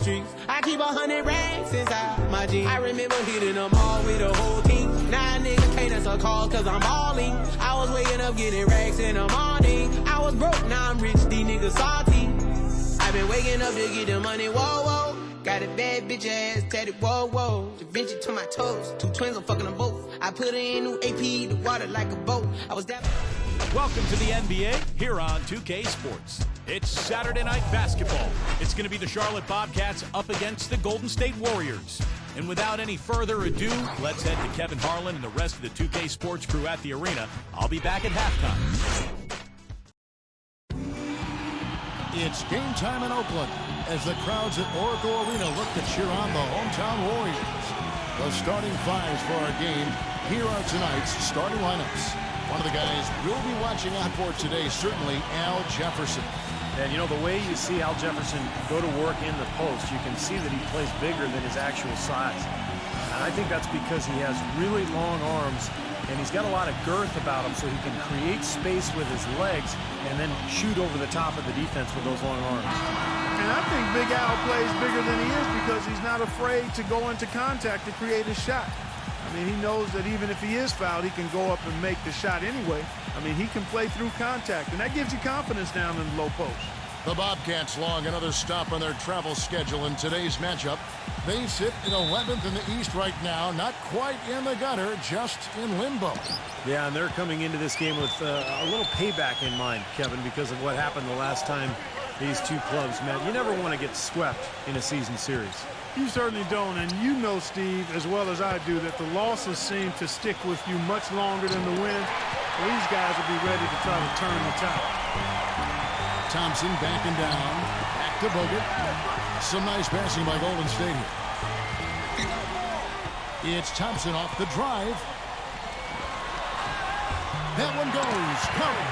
I keep 100 racks inside my jeans. I remember hitting them all with the whole team. Now niggas can't answer calls cause I'm balling. I was waking up getting racks in the morning. I was broke, now I'm rich, these niggas salty. I've been waking up to get the money, whoa, whoa. Got a bad bitch ass tatted, whoa, whoa. Da Vinci to my toes, 2 twins, I'm fucking them both. I put her in new AP, the water like a boat. I was that. Welcome to the NBA here on 2K Sports. It's Saturday night basketball. It's going to be the Charlotte Bobcats up against the Golden State Warriors. And without any further ado, let's head to Kevin Harlan and the rest of the 2K Sports crew at the arena. I'll be back at halftime. It's game time in Oakland as the crowds at Oracle Arena look to cheer on the hometown Warriors. The starting fives for our game. Here are tonight's starting lineups. One of the guys we'll be watching out for today, certainly Al Jefferson. And you know, the way you see Al Jefferson go to work in the post, you can see that he plays bigger than his actual size. And I think that's because he has really long arms, and he's got a lot of girth about him, so he can create space with his legs and then shoot over the top of the defense with those long arms. And I think Big Al plays bigger than he is because he's not afraid to go into contact to create a shot. I mean, he knows that even if he is fouled, he can go up and make the shot anyway. I mean, he can play through contact, and that gives you confidence down in the low post. The Bobcats log another stop on their travel schedule in today's matchup. They sit in 11th in the East right now, not quite in the gutter, just in limbo. Yeah, and they're coming into this game with a little payback in mind, Kevin, because of what happened the last time these two clubs met. You never want to get swept in a season series. You certainly don't, and you know, Steve, as well as I do, that the losses seem to stick with you much longer than the wins. These guys will be ready to try to turn the tide. Thompson backing down, back to Bogut. Some nice passing by Golden State here. It's Thompson off the drive. That one goes. Curry.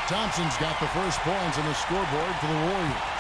Thompson's got the first points on the scoreboard for the Warriors.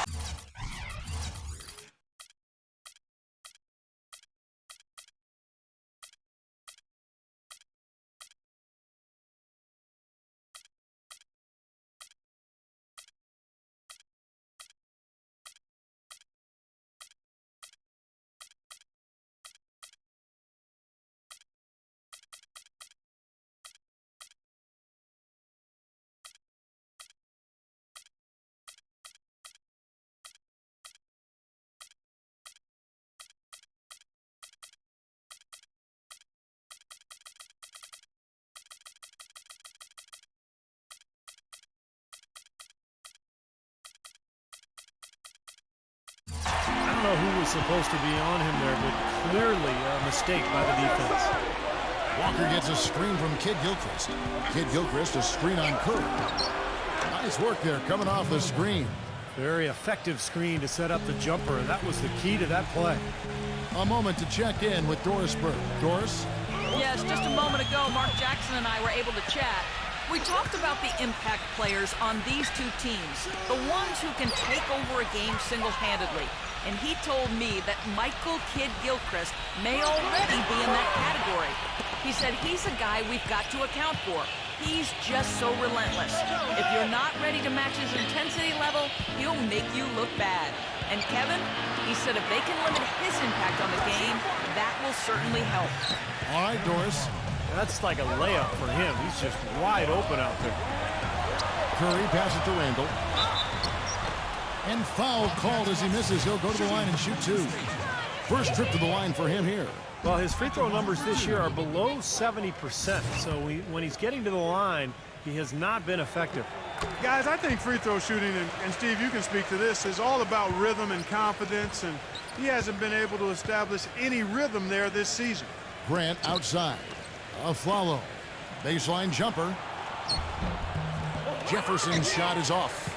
I don't know who was supposed to be on him there, but clearly a mistake by the defense. Walker gets a screen from Kid Gilchrist. Kid Gilchrist a screen on Curry. Nice work there coming off the screen. Very effective screen to set up the jumper, and that was the key to that play. A moment to check in with Doris Burke. Doris? Yes, just a moment ago, Mark Jackson and I were able to chat. We talked about the impact players on these two teams, the ones who can take over a game single-handedly. And he told me that Michael Kidd Gilchrist may already be in that category. He said he's a guy we've got to account for. He's just so relentless. If you're not ready to match his intensity level, he'll make you look bad. And Kevin, he said if they can limit his impact on the game, that will certainly help. All right, Doris. That's like a layup for him. He's just wide open out there. Curry passes to Randall. And foul called as he misses. He'll go to the line and shoot two. First trip to the line for him here. Well, his free throw numbers this year are below 70%. So when he's getting to the line, he has not been effective. Guys, I think free throw shooting, and Steve, you can speak to this, is all about rhythm and confidence, and he hasn't been able to establish any rhythm there this season. Grant outside. Aflalo. Baseline jumper. Jefferson's shot is off.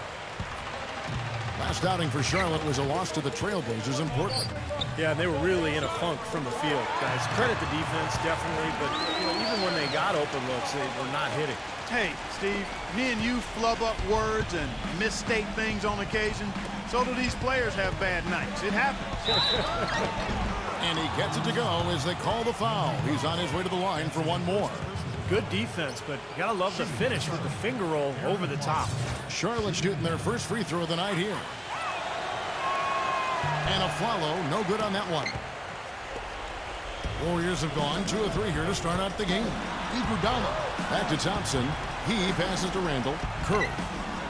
Last outing for Charlotte was a loss to the Trailblazers in Portland. Yeah, they were really in a funk from the field, guys. Credit the defense, definitely, but you know, even when they got open looks, they were not hitting. Hey, Steve, me and you flub up words and misstate things on occasion. So do these players have bad nights. It happens. And he gets it to go as they call the foul. He's on his way to the line for one more. Good defense, but you gotta love the finish with the finger roll over the top. Charlotte shooting their first free throw of the night here. And a follow, no good on that one. Warriors have gone 2 of 3 here to start out the game. Iguodala back to Thompson. He passes to Randall. Curry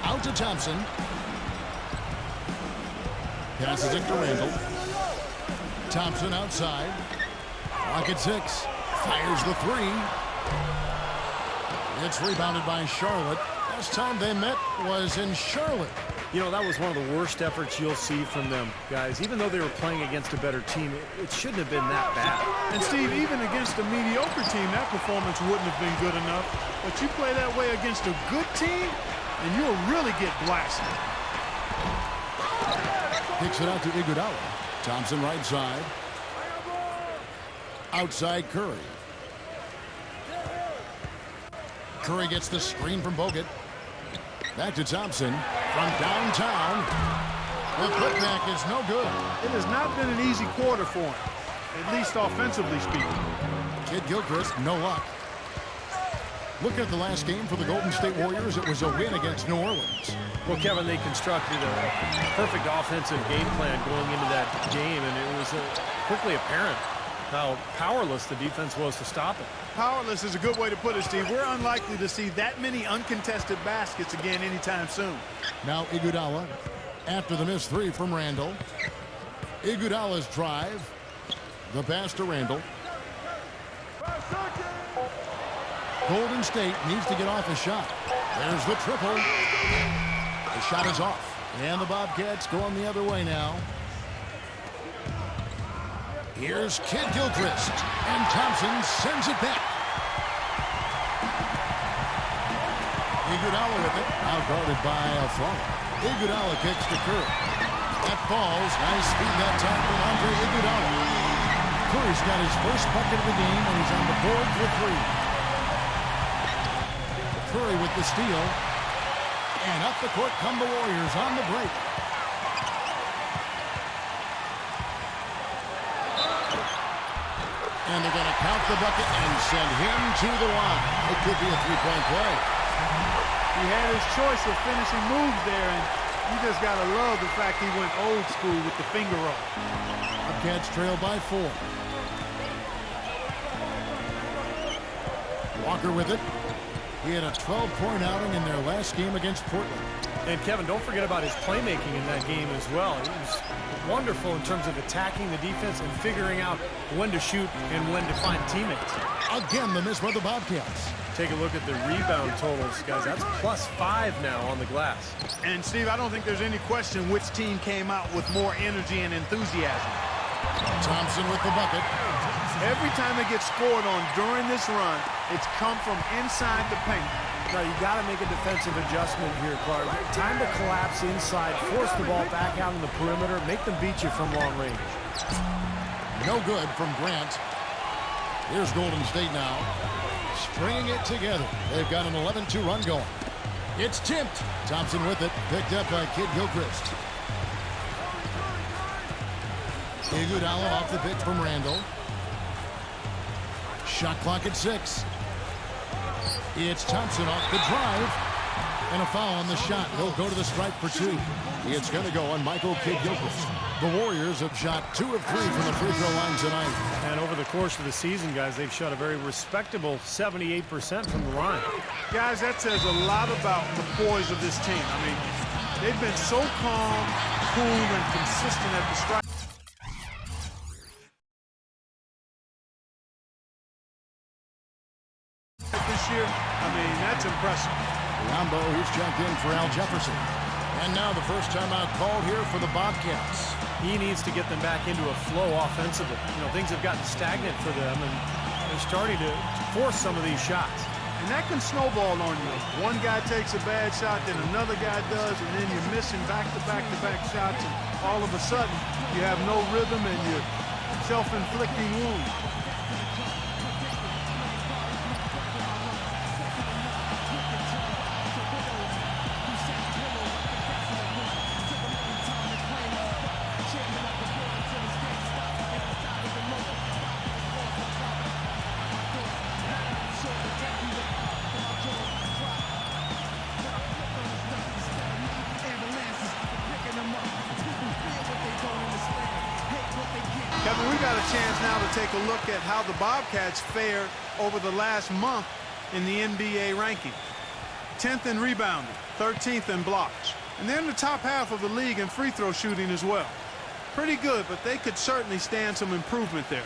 out to Thompson. Passes it to Randall. Thompson outside. Clock at 6. Fires the 3. It's rebounded by Charlotte. Last time they met was in Charlotte. You know, that was one of the worst efforts you'll see from them, guys. Even though they were playing against a better team, it shouldn't have been that bad. And, Steve, even against a mediocre team, that performance wouldn't have been good enough. But you play that way against a good team, and you'll really get blasted. Kicks it out to Iguodala. Thompson right side. Outside Curry. Curry gets the screen from Bogut. Back to Thompson from downtown. The putback is no good. It has not been an easy quarter for him, at least offensively speaking. Kid Gilchrist, no luck. Looking at the last game for the Golden State Warriors, it was a win against New Orleans. Well, Kevin, they constructed a perfect offensive game plan going into that game, and it was quickly apparent how powerless the defense was to stop it. Powerless is a good way to put it, Steve. We're unlikely to see that many uncontested baskets again anytime soon. Now Iguodala after the missed 3 from Randall. Iguodala's drive. The pass to Randall. Golden State needs to get off a shot. There's the triple. The shot is off. And the Bobcats going the other way now. Here's Kid Gilchrist, and Thompson sends it back. Iguodala with it, now guarded by Aflalo. Iguodala kicks to Curry. That falls, nice speed that time from Andre Iguodala. Curry's got his first bucket of the game, and he's on the board for 3. Curry with the steal, and up the court come the Warriors on the break. And they're going to count the bucket and send him to the line. It could be a 3-point play. He had his choice of finishing moves there, and you just got to love the fact he went old school with the finger roll. Bobcats trail by 4. Walker with it. He had a 12-point outing in their last game against Portland. And, Kevin, don't forget about his playmaking in that game as well. He was wonderful in terms of attacking the defense and figuring out when to shoot and when to find teammates. Again, the miss by the Bobcats. Take a look at the rebound totals, guys. That's +5 now on the glass. And, Steve, I don't think there's any question which team came out with more energy and enthusiasm. Thompson with the bucket. Every time they get scored on during this run, it's come from inside the paint. Now, you got to make a defensive adjustment here, Clark. Time to collapse inside, force the ball back out in the perimeter, make them beat you from long range. No good from Grant. Here's Golden State now. Stringing it together. They've got an 11-2 run going. It's tipped. Thompson with it. Picked up by Kid Gilchrist. Iguodala off the pick from Randall. Shot clock at 6. It's Thompson off the drive. And a foul on the shot. He'll go to the stripe for 2. It's going to go on Michael Kid Gilchrist. The Warriors have shot 2 of 3 from the free throw line tonight. And over the course of the season, guys, they've shot a very respectable 78% from the line. Guys, that says a lot about the poise of this team. I mean, they've been so calm, cool, and consistent at the strike. This year, I mean, that's impressive. Rambo, he's checked in for Al Jefferson. And now the first timeout called here for the Bobcats. He needs to get them back into a flow offensively. You know, things have gotten stagnant for them, and they're starting to force some of these shots. And that can snowball on you. One guy takes a bad shot, then another guy does, and then you're missing back-to-back-to-back shots, and all of a sudden, you have no rhythm and you're self-inflicting wounds. Kevin, we got a chance now to take a look at how the Bobcats fared over the last month in the NBA rankings. 10th in rebounding, 13th in blocks. And they're in the top half of the league in free throw shooting as well. Pretty good, but they could certainly stand some improvement there.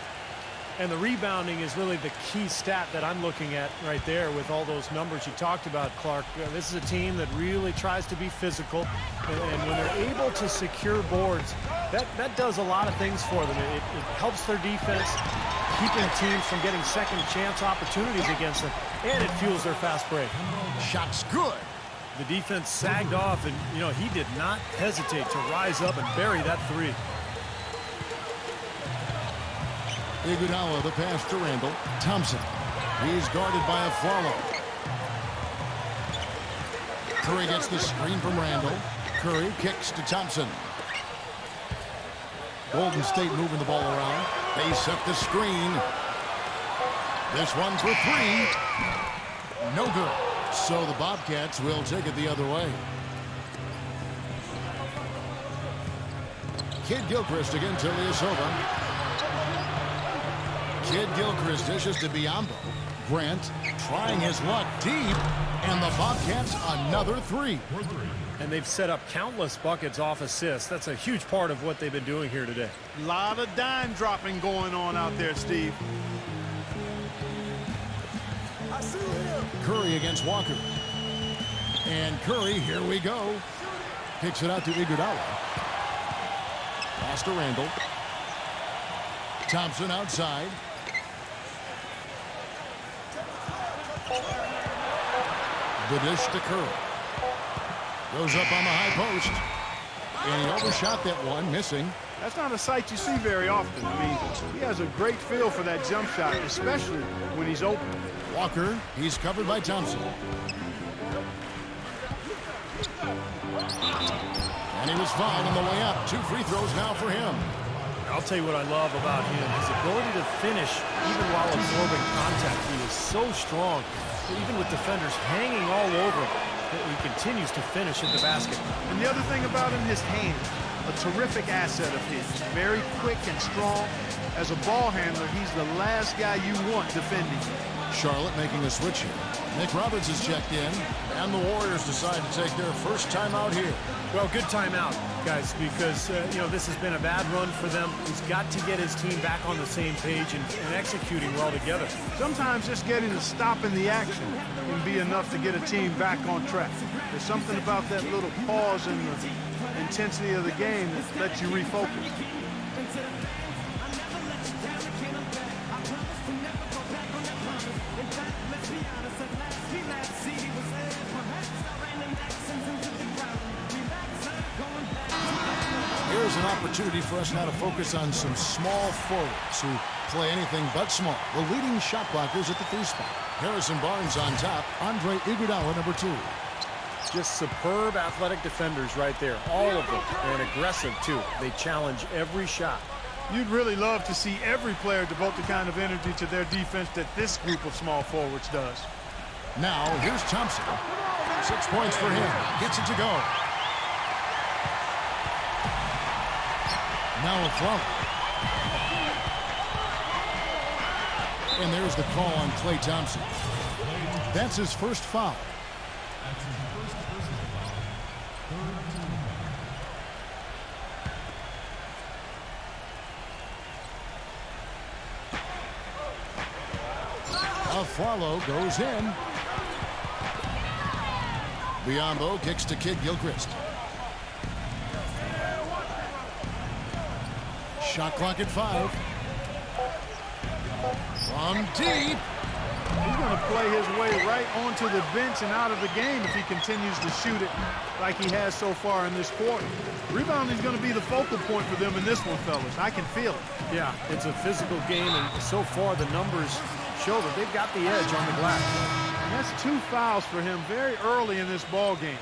And the rebounding is really the key stat that I'm looking at right there with all those numbers you talked about, Clark. This is a team that really tries to be physical, and when they're able to secure boards, that does a lot of things for them. It helps their defense, keeping teams from getting second chance opportunities against them, and it fuels their fast break. Shot's good. The defense sagged off, and, you know, he did not hesitate to rise up and bury that three. Iguodala, the pass to Randall. Thompson. He's guarded by a follow. Curry gets the screen from Randall. Curry kicks to Thompson. Golden State moving the ball around. They set the screen. This one for three. No good. So the Bobcats will take it the other way. Kid Gilchrist against Ilyasova. Kid Gilchrist dishes to Biyombo. Grant trying his luck deep, and the Bobcats another three. And they've set up countless buckets off assists. That's a huge part of what they've been doing here today. A lot of dime dropping going on out there, Steve. Curry against Walker. And Curry, here we go. Kicks it out to Iguodala. Pass to Randall. Thompson outside. The dish to Curry. Goes up on the high post. And he overshot that one, missing. That's not a sight you see very often. I mean, he has a great feel for that jump shot, especially when he's open. Walker, he's covered by Thompson. And he was fouled on the way up. 2 free throws now for him. I'll tell you what I love about him. His ability to finish even while absorbing contact. He is so strong. Even with defenders hanging all over him, he continues to finish at the basket. And the other thing about him, his hands. A terrific asset of his. Very quick and strong. As a ball handler, he's the last guy you want defending. Charlotte making a switch here. Nick Roberts has checked in, and the Warriors decide to take their first timeout here. Well, good timeout, guys, because, you know, this has been a bad run for them. He's got to get his team back on the same page and executing well together. Sometimes just getting a stop in the action can be enough to get a team back on track. There's something about that little pause in the intensity of the game that lets you refocus. Here's an opportunity for us now to focus on some small forwards who play anything but small. The leading shot blockers at the 3 spot. Harrison Barnes on top. Andre Iguodala, number 2. Just superb athletic defenders right there. All of them. And aggressive, too. They challenge every shot. You'd really love to see every player devote the kind of energy to their defense that this group of small forwards does. Now, here's Thompson. 6 points for him. Gets it to go. Now a throw. And there's the call on Klay Thompson. That's his first foul. A follow goes in. Biyombo kicks to Kid Gilchrist. Shot clock at 5. From deep. He's going to play his way right onto the bench and out of the game if he continues to shoot it like he has so far in this quarter. Rebounding is going to be the focal point for them in this one, fellas. I can feel it. Yeah, it's a physical game, and so far the numbers show that they've got the edge on the glass. And that's 2 fouls for him very early in this ball game.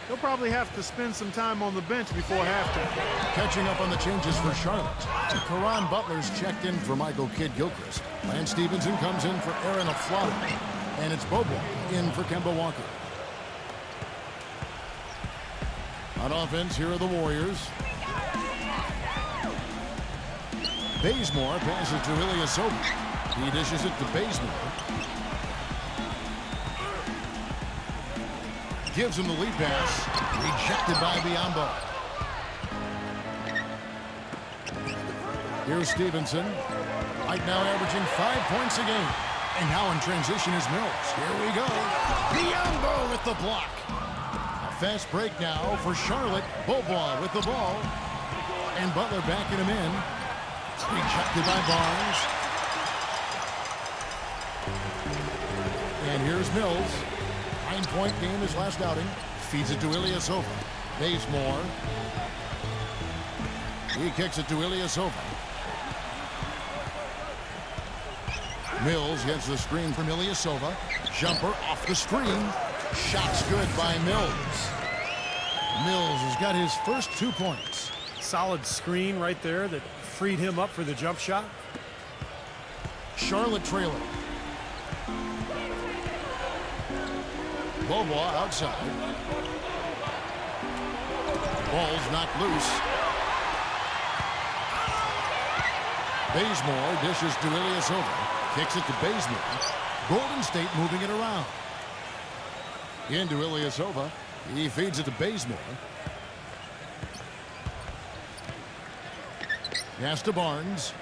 He'll probably have to spend some time on the bench before halftime. Catching up on the changes for Charlotte. Caron Butler's checked in for Michael Kid Gilchrist. Lance Stevenson comes in for Aaron Aflalo. And it's Bogut in for Kemba Walker. On offense, here are the Warriors. Bazemore passes to Ilyasova. He dishes it to Bazemore. Gives him the lead pass. Rejected by Biombo. Here's Stevenson. Right now averaging 5 points a game. And now in transition is Mills. Here we go. Biombo with the block. A fast break now for Charlotte. Bogut with the ball. And Butler backing him in. Rejected by Barnes. And here's Mills. 9-point game his last outing. Feeds it to Ilyasova. Bazemore. He kicks it to Ilyasova. Mills gets the screen from Ilyasova. Jumper off the screen. Shot's good by Mills. Mills has got his first 2 points. Solid screen right there that freed him up for the jump shot. Charlotte trailing. Bogut outside. Ball's knocked loose. Bazemore dishes to Ilyasova. Kicks it to Bazemore. Golden State moving it around. Into Ilyasova. He feeds it to Bazemore. Pass to Barnes.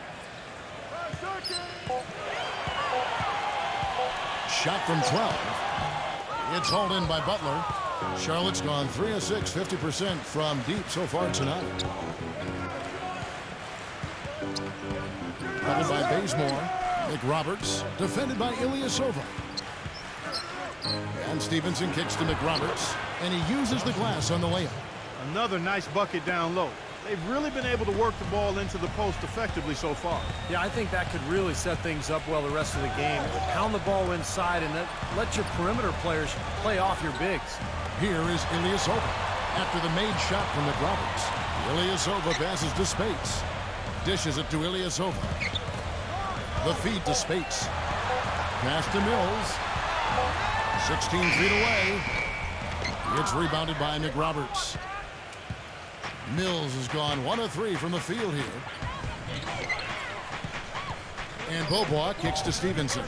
Shot from 12. It's hauled in by Butler. Charlotte's gone 3 of 6, 50% from deep so far tonight. Covered by Bazemore. McRoberts defended by Ilyasova. And Stevenson kicks to McRoberts. And he uses the glass on the layup. Another nice bucket down low. They've really been able to work the ball into the post effectively so far. Yeah, I think that could really set things up well the rest of the game. Pound the ball inside and let your perimeter players play off your bigs. Here is Ilyasova. After the made shot from McRoberts. Ilyasova passes to Spates. Dishes it to Ilyasova. The feed to Spates. Pass to Mills. 16 feet away. It's rebounded by McRoberts. Mills has gone 1 of 3 from the field here. And Bogut kicks to Stevenson.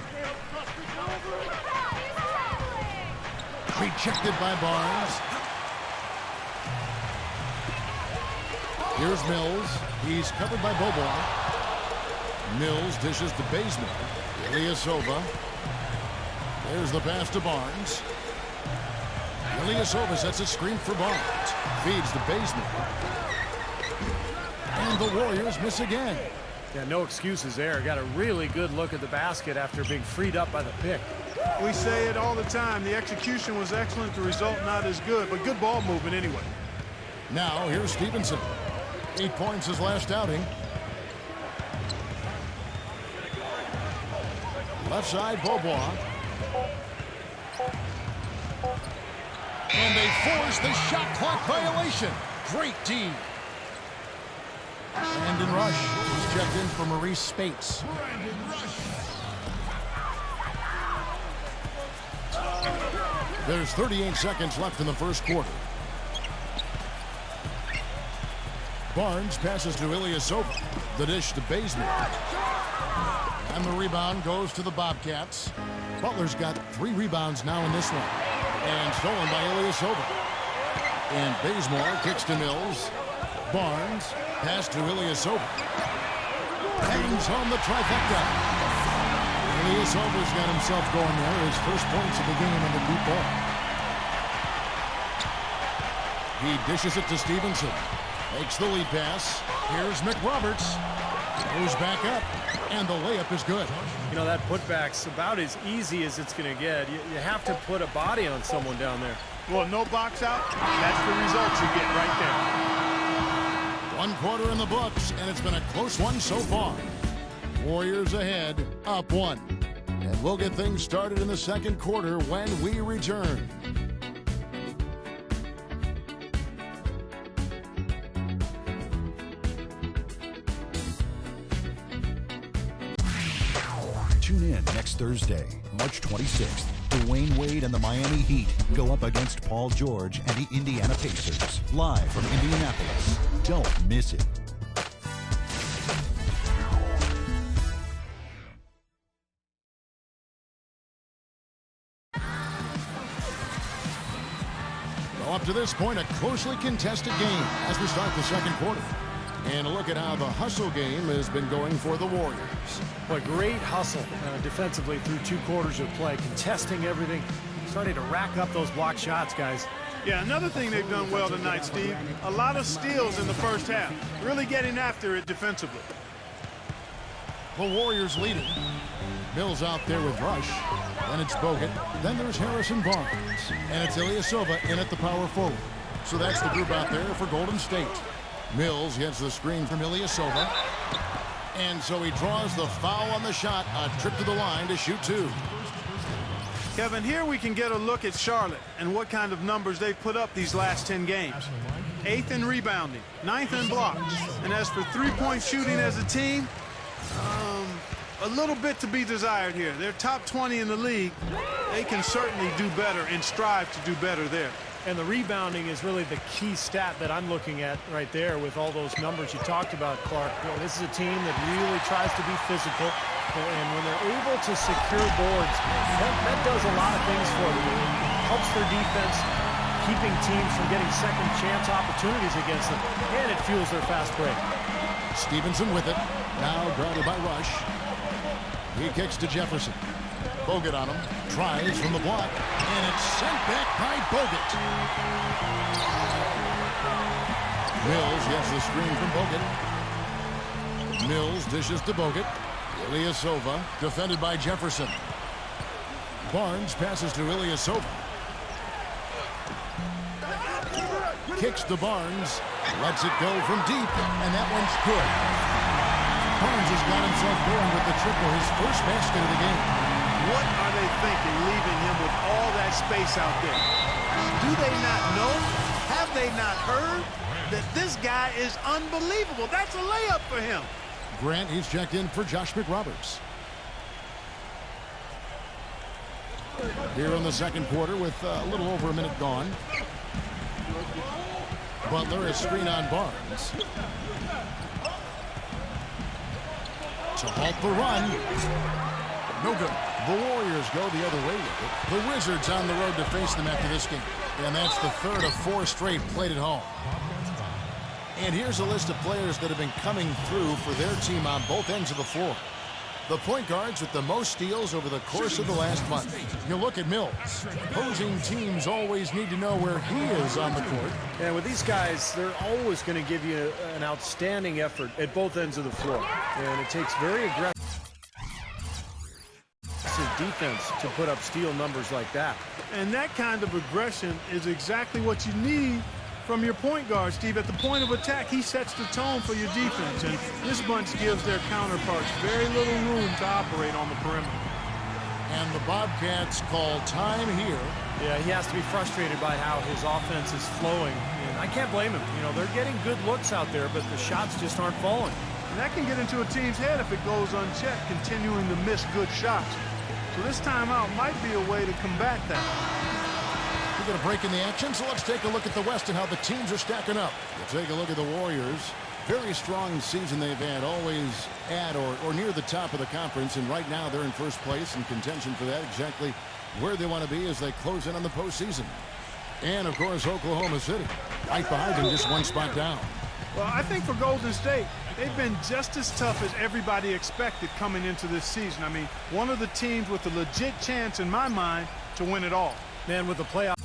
Rejected by Barnes. Here's Mills. He's covered by Bogut. Mills dishes to Bazemore. Ilyasova. There's the pass to Barnes. Ilyasova sets a screen for Barnes. Feeds to Bazemore. And the Warriors miss again. Yeah, no excuses there. Got a really good look at the basket after being freed up by the pick. We say it all the time. The execution was excellent. The result not as good, but good ball movement anyway. Now here's Stevenson. 8 points his last outing. Left side, Bogut. And they force the shot clock violation. Great team. Brandon Rush is checked in for Maurice Spates. There's 38 seconds left in the first quarter. Barnes passes to Ilyasova. The dish to Bazemore. And the rebound goes to the Bobcats. Butler's got 3 rebounds now in this one. And stolen by Ilyasova. And Bazemore kicks to Mills. Barnes, pass to Ilyasova. Hangs home the trifecta. Ilyasova's got himself going there. His first points of the game on the deep ball. He dishes it to Stevenson. Makes the lead pass. Here's McRoberts. Goes back up. And the layup is good. You know, that putback's about as easy as it's going to get. You have to put a body on someone down there. Well, no box out. That's the results you get right there. 1 quarter in the books, and it's been a close one so far. Warriors ahead, up 1. And we'll get things started in the second quarter when we return. Tune in next Thursday, March 26th. Dwayne Wade and the Miami Heat go up against Paul George and the Indiana Pacers. Live from Indianapolis. Don't miss it. Well, up to this point, a closely contested game as we start the second quarter. And a look at how the hustle game has been going for the Warriors. What great hustle defensively through 2 quarters of play, contesting everything, starting to rack up those block shots, guys. Yeah, another thing they've done well tonight, Steve, a lot of steals in the first half, really getting after it defensively. The Warriors leading. Mills out there with Rush. Then it's Bogut. Then there's Harrison Barnes. And it's Ilyasova in at the power forward. So that's the group out there for Golden State. Mills gets the screen from Ilyasova. And so he draws the foul on the shot. A trip to the line to shoot 2. Kevin, here we can get a look at Charlotte and what kind of numbers they've put up these last 10 games. 8th in rebounding, 9th in blocks. And as for three-point shooting as a team, a little bit to be desired here. They're top 20 in the league. They can certainly do better and strive to do better there. And the rebounding is really the key stat that I'm looking at right there with all those numbers you talked about, Clark. You know, this is a team that really tries to be physical, and when they're able to secure boards, that does a lot of things for them. It helps their defense, keeping teams from getting second chance opportunities against them, and it fuels their fast break. Stevenson with it. Now guarded by Rush. He kicks to Jefferson. Bogut on him. Tries from the block. And it's sent back by Bogut. Mills gets the screen from Bogut. Mills dishes to Bogut. Ilyasova defended by Jefferson. Barnes passes to Ilyasova. Kicks to Barnes. Lets it go from deep. And that one's good. Barnes has got himself going with the triple, his first basket of the game. What are they thinking, leaving him with all that space out there? Do they not know? Have they not heard that this guy is unbelievable? That's a layup for him. Grant, he's checked in for Josh McRoberts. Here in the second quarter with a little over a minute gone. Butler is screen on Barnes. To halt the run. No good. The Warriors go the other way with it. The Wizards on the road to face them after this game. And that's the third of 4 straight played at home. And here's a list of players that have been coming through for their team on both ends of the floor. The point guards with the most steals over the course of the last month. You look at Mills. Opposing teams always need to know where he is on the court. And with these guys, they're always going to give you an outstanding effort at both ends of the floor. And it takes very aggressive defense to put up steal numbers like that. And that kind of aggression is exactly what you need from your point guard, Steve. At the point of attack, he sets the tone for your defense, and this bunch gives their counterparts very little room to operate on the perimeter. And the Bobcats call time here. Yeah, he has to be frustrated by how his offense is flowing, and I can't blame him. You know, they're getting good looks out there, but the shots just aren't falling. And that can get into a team's head if it goes unchecked, continuing to miss good shots. So this timeout might be a way to combat that. We got a break in the action, so let's take a look at the West and how the teams are stacking up. We'll take a look at the Warriors. Very strong season they've had, always at or near the top of the conference, and right now they're in first place in contention for that, exactly where they want to be as they close in on the postseason. And, of course, Oklahoma City, right behind them, just 1 spot down. Well, I think for Golden State, they've been just as tough as everybody expected coming into this season. I mean, one of the teams with a legit chance, in my mind, to win it all. Man, with the playoff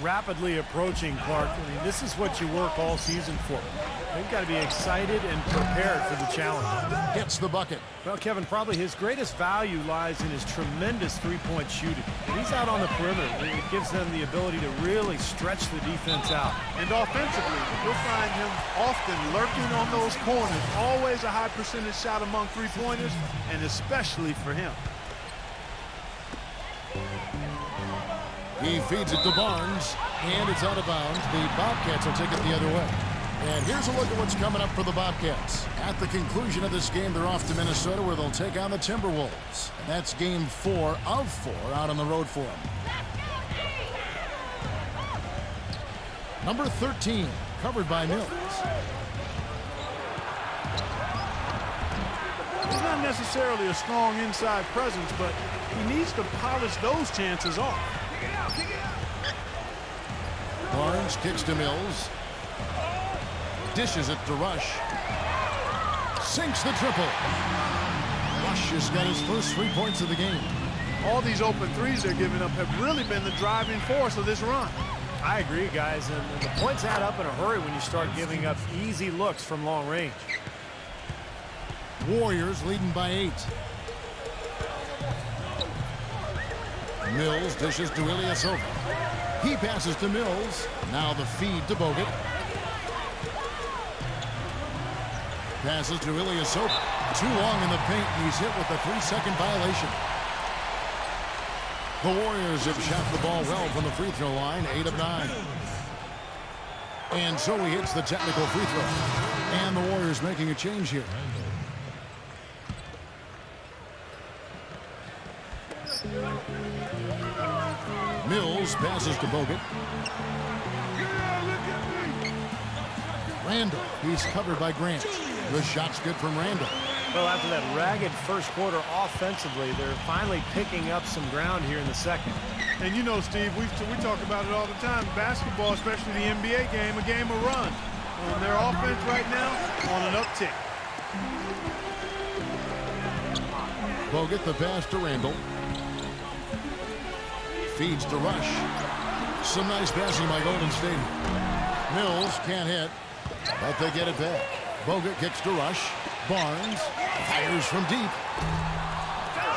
rapidly approaching, Clark. I mean, this is what you work all season for. They've got to be excited and prepared for the challenge. Gets the bucket. Well, Kevin, probably his greatest value lies in his tremendous three-point shooting. When he's out on the perimeter, it gives them the ability to really stretch the defense out. And offensively, you'll find him often lurking on those corners. Always a high percentage shot among three-pointers, and especially for him. He feeds it to Barnes, and it's out of bounds. The Bobcats will take it the other way. And here's a look at what's coming up for the Bobcats. At the conclusion of this game, they're off to Minnesota, where they'll take on the Timberwolves. And that's game 4 of 4 out on the road for them. Number 13, covered by Mills. He's not necessarily a strong inside presence, but he needs to polish those chances off. Barnes kicks to Mills. Dishes it to Rush. Sinks the triple. Rush has got his first 3 points of the game. All these open threes they're giving up have really been the driving force of this run. I agree, guys, and the points add up in a hurry when you start giving up easy looks from long range. Warriors leading by 8. Mills dishes to Ilyasova. He passes to Mills. Now the feed to Bogut. Passes to Ilyasova. Too long in the paint. He's hit with a 3-second violation. The Warriors have shot the ball well from the free throw line, 8 of 9. And so he hits the technical free throw. And the Warriors making a change here. Mills passes to Bogut. Randall, he's covered by Grant. The shot's good from Randall. Well, after that ragged first quarter offensively, they're finally picking up some ground here in the second. And you know, Steve, we talk about it all the time. Basketball, especially the NBA game, a game of run. Their offense right now on an uptick. Bogut the pass to Randall. Feeds to Rush. Some nice passing by Golden State. Mills can't hit, but they get it back. Bogut kicks to Rush. Barnes fires from deep.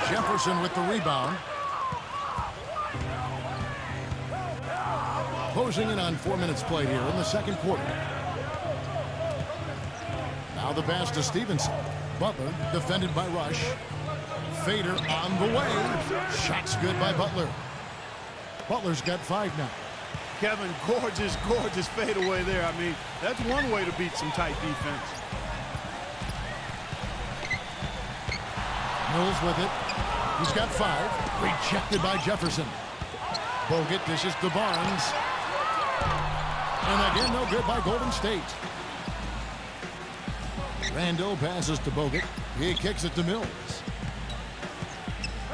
Jefferson with the rebound. Closing in on 4 minutes played here in the second quarter. Now the pass to Stevenson. Butler defended by Rush. Fader on the way. Shot's good by Butler. Butler's got 5 now. Kevin, gorgeous fadeaway there. I mean, that's one way to beat some tight defense. Mills with it. He's got 5. Rejected by Jefferson. Bogut dishes to Barnes. And again, no good by Golden State. Randall passes to Bogut. He kicks it to Mills.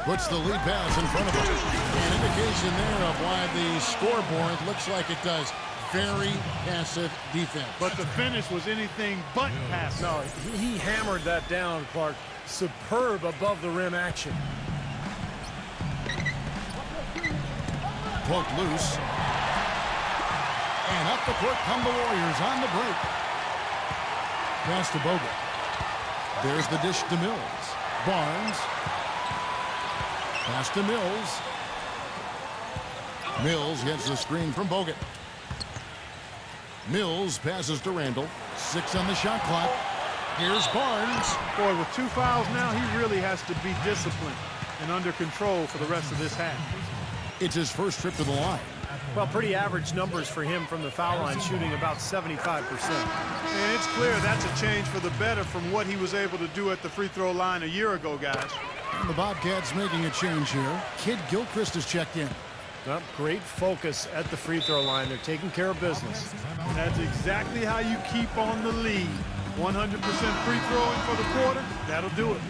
Puts the lead pass in front of him. An indication there of why the scoreboard looks like it does. Very passive defense. But the finish was anything but passive. No, he hammered that down, Clark. Superb above the rim action. Poked loose. And up the court come the Warriors on the break. Pass to Bogut. There's the dish to Mills. Barnes. Pass to Mills. Mills gets the screen from Bogut. Mills passes to Randall. 6 on the shot clock. Here's Barnes. Boy, with 2 fouls now, he really has to be disciplined and under control for the rest of this half. It's his first trip to the line. Well, pretty average numbers for him from the foul line, shooting about 75%. And it's clear that's a change for the better from what he was able to do at the free throw line a year ago, guys. And the Bobcats making a change here. Kid Gilchrist has checked in. Well, great focus at the free throw line. They're taking care of business. That's exactly how you keep on the lead. 100% free throwing for the quarter, that'll do it.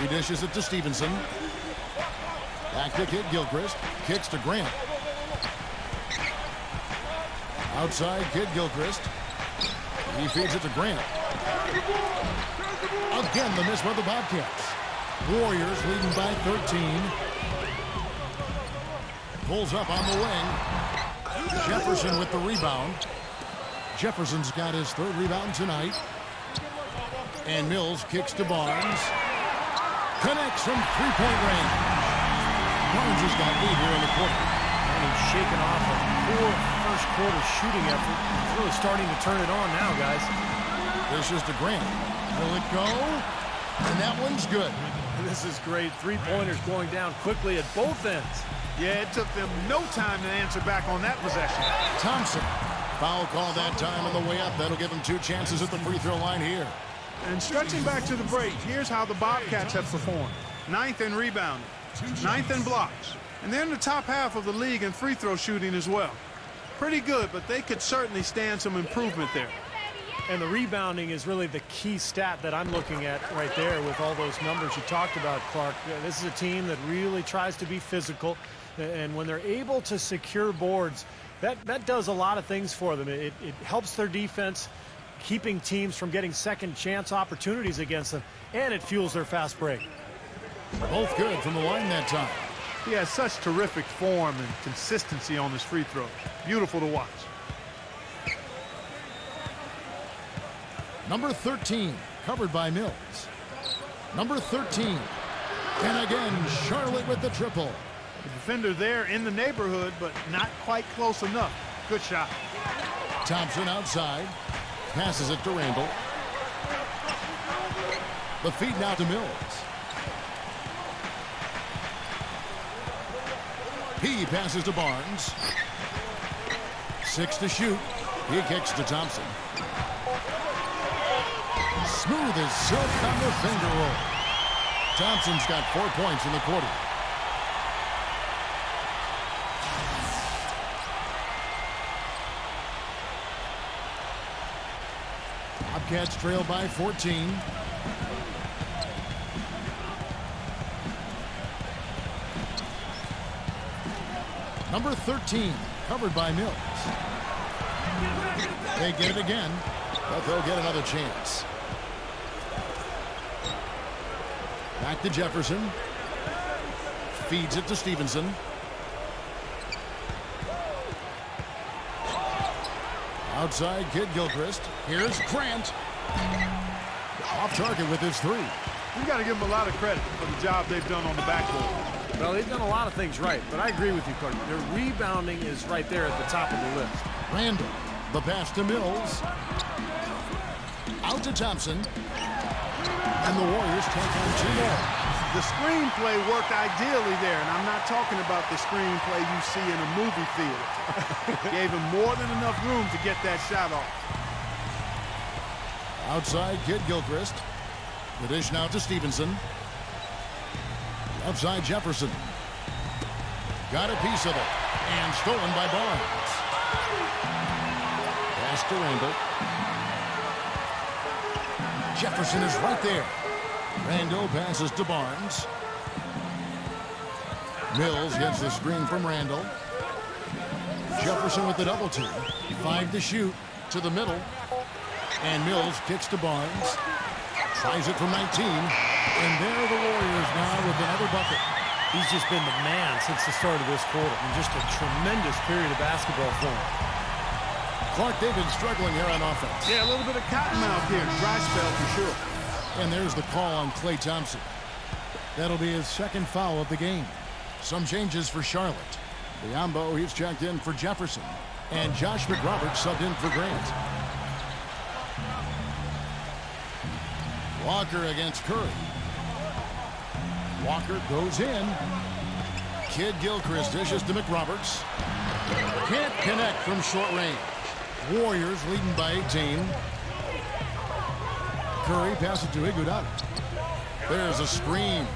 He dishes it to Stevenson. Back to Kid Gilchrist. Kicks to Grant. Outside Kid Gilchrist. He feeds it to Grant. Again, the miss by the Bobcats. Warriors leading by 13. Pulls up on the wing. Jefferson with the rebound. Jefferson's got his 3rd rebound tonight. And Mills kicks to Barnes. Connects from 3-point range. Barnes has got lead here in the quarter. And he's shaken off a poor first quarter shooting effort. He's really starting to turn it on now, guys. This is to Grant. Will it go? And that one's good. This is great. Three-pointers going down quickly at both ends. Yeah, it took them no time to answer back on that possession. Thompson. Foul call that time on the way up. That'll give him 2 chances at the free throw line here. And stretching back to the break, here's how the Bobcats have performed. 9th in rebounding, 9th in blocks, and they're in the top half of the league in free throw shooting as well. Pretty good, but they could certainly stand some improvement there. And the rebounding is really the key stat that I'm looking at right there with all those numbers you talked about, Clark. This is a team that really tries to be physical, and when they're able to secure boards, that does a lot of things for them. It helps their defense, keeping teams from getting second chance opportunities against them, and it fuels their fast break. Both good from the line that time. He has such terrific form and consistency on his free throws. Beautiful to watch. Number 13, covered by Mills. Number 13. And again, Charlotte with the triple. The defender there in the neighborhood, but not quite close enough. Good shot. Thompson outside. Passes it to Randall. The feed now to Mills. He passes to Barnes. 6 to shoot. He kicks to Thompson. Smooth as silk on the finger roll. Thompson's got 4 points in the quarter. Bobcats trail by 14. Number 13, covered by Mills. They get it again, but they'll get another chance. Back to Jefferson. Feeds it to Stevenson. Outside, Kid Gilchrist. Here's Grant. Off target with his 3. We got to give them a lot of credit for the job they've done on the backboard. Well, they've done a lot of things right, but I agree with you, Clark. Their rebounding is right there at the top of the list. Randall. The pass to Mills. Out to Thompson. And the Warriors take on 2 more. The screenplay worked ideally there, and I'm not talking about the screenplay you see in a movie theater. Gave him more than enough room to get that shot off. Outside, Kid Gilchrist. The dish now to Stevenson. Outside, Jefferson. Got a piece of it. And stolen by Barnes. Pass to Randall. Jefferson is right there. Randall passes to Barnes. Mills gets the screen from Randall. Jefferson with the double team. 5 to shoot. To the middle. And Mills kicks to Barnes. Tries it from 19. And there are the Warriors now with another bucket. He's just been the man since the start of this quarter. And just a tremendous period of basketball for him. Clark, they've been struggling here on offense. Yeah, a little bit of cottonmouth here. Dry spell for sure. And there's the call on Klay Thompson. That'll be his 2nd foul of the game. Some changes for Charlotte. Biombo, he's checked in for Jefferson. And Josh McRoberts subbed in for Grant. Walker against Curry. Walker goes in. Kid Gilchrist dishes to McRoberts. Can't connect from short range. Warriors leading by 18. Curry passes to Iguodala. There's a screen.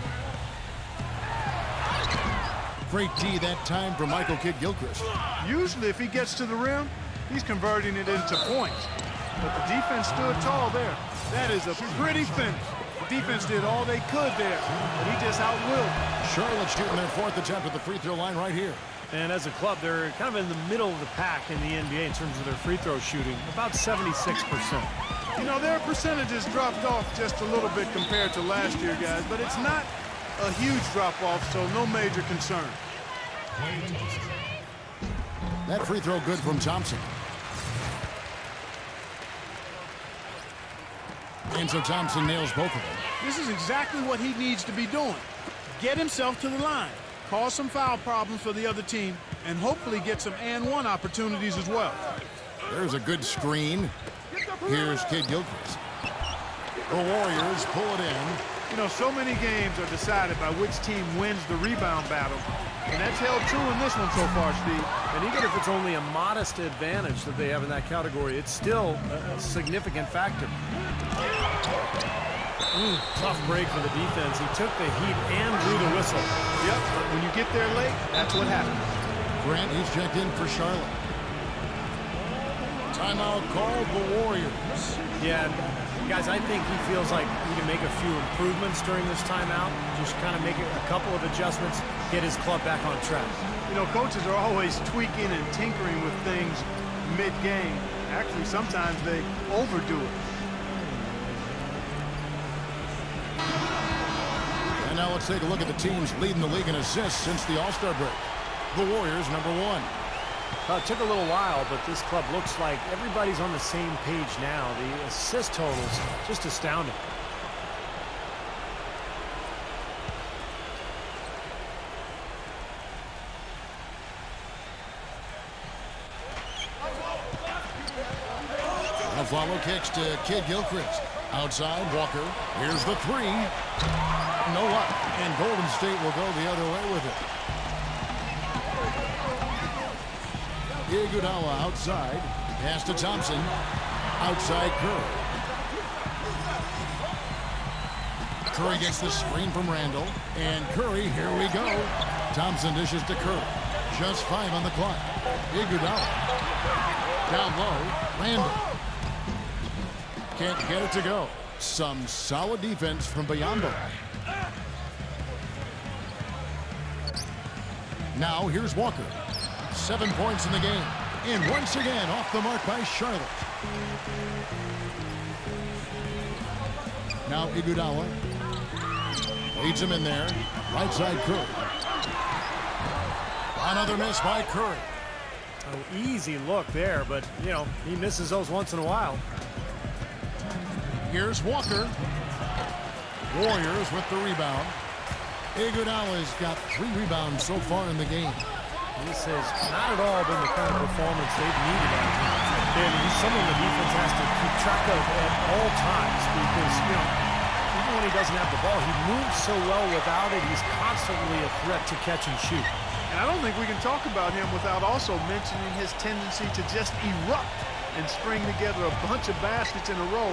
Great D that time from Michael Kid Gilchrist. Usually if he gets to the rim, he's converting it into points. But the defense stood tall there. That is a pretty finish. The defense did all they could there, but he just outwilled. Charlotte shooting their 4th attempt at the free throw line right here. And as a club, they're kind of in the middle of the pack in the NBA in terms of their free throw shooting, about 76%. You know, their percentages dropped off just a little bit compared to last year, guys, but it's not a huge drop-off, so no major concern. That free throw good from Thompson. And so Thompson nails both of them. This is exactly what he needs to be doing. Get himself to the line, cause some foul problems for the other team, and hopefully get some and-one opportunities as well. There's a good screen. Here's Kid Gilchrist. The Warriors pull it in. You know, so many games are decided by which team wins the rebound battle. And that's held true in this one so far, Steve. And even if it's only a modest advantage that they have in that category, it's still a significant factor. Tough break for the defense. He took the heat and blew the whistle. Yep, when you get there late, that's what happens. Grant, he's checked in for Charlotte. Timeout called the Warriors. Yeah, guys, I think he feels like he can make a few improvements during this timeout. Just kind of make a couple of adjustments, get his club back on track. You know, coaches are always tweaking and tinkering with things mid-game. Actually, sometimes they overdo it. And now let's take a look at the teams leading the league in assists since the All-Star break. The Warriors, #1. It took a little while, but this club looks like everybody's on the same page now. The assist totals, just astounding. A follow kicks to Kid Gilchrist. Outside, Walker. Here's the three. No luck. And Golden State will go the other way with it. Iguodala outside. Pass to Thompson. Outside Curry. Curry gets the screen from Randall. And Curry, here we go. Thompson dishes to Curry. Just 5 on the clock. Iguodala. Down low. Randall. Can't get it to go. Some solid defense from Biyombo. Now here's Walker. 7 points in the game. And once again off the mark by Charlotte. Now Iguodala. Leads him in there. Right side Curry. Another miss by Curry. Oh, easy look there, but, you know, he misses those once in a while. Here's Walker. Warriors with the rebound. Iguodala's got 3 rebounds so far in the game. This has not at all been the kind of performance they've needed out here. He's someone the defense has to keep track of at all times because, you know, even when he doesn't have the ball, he moves so well without it. He's constantly a threat to catch and shoot. And I don't think we can talk about him without also mentioning his tendency to just erupt and string together a bunch of baskets in a row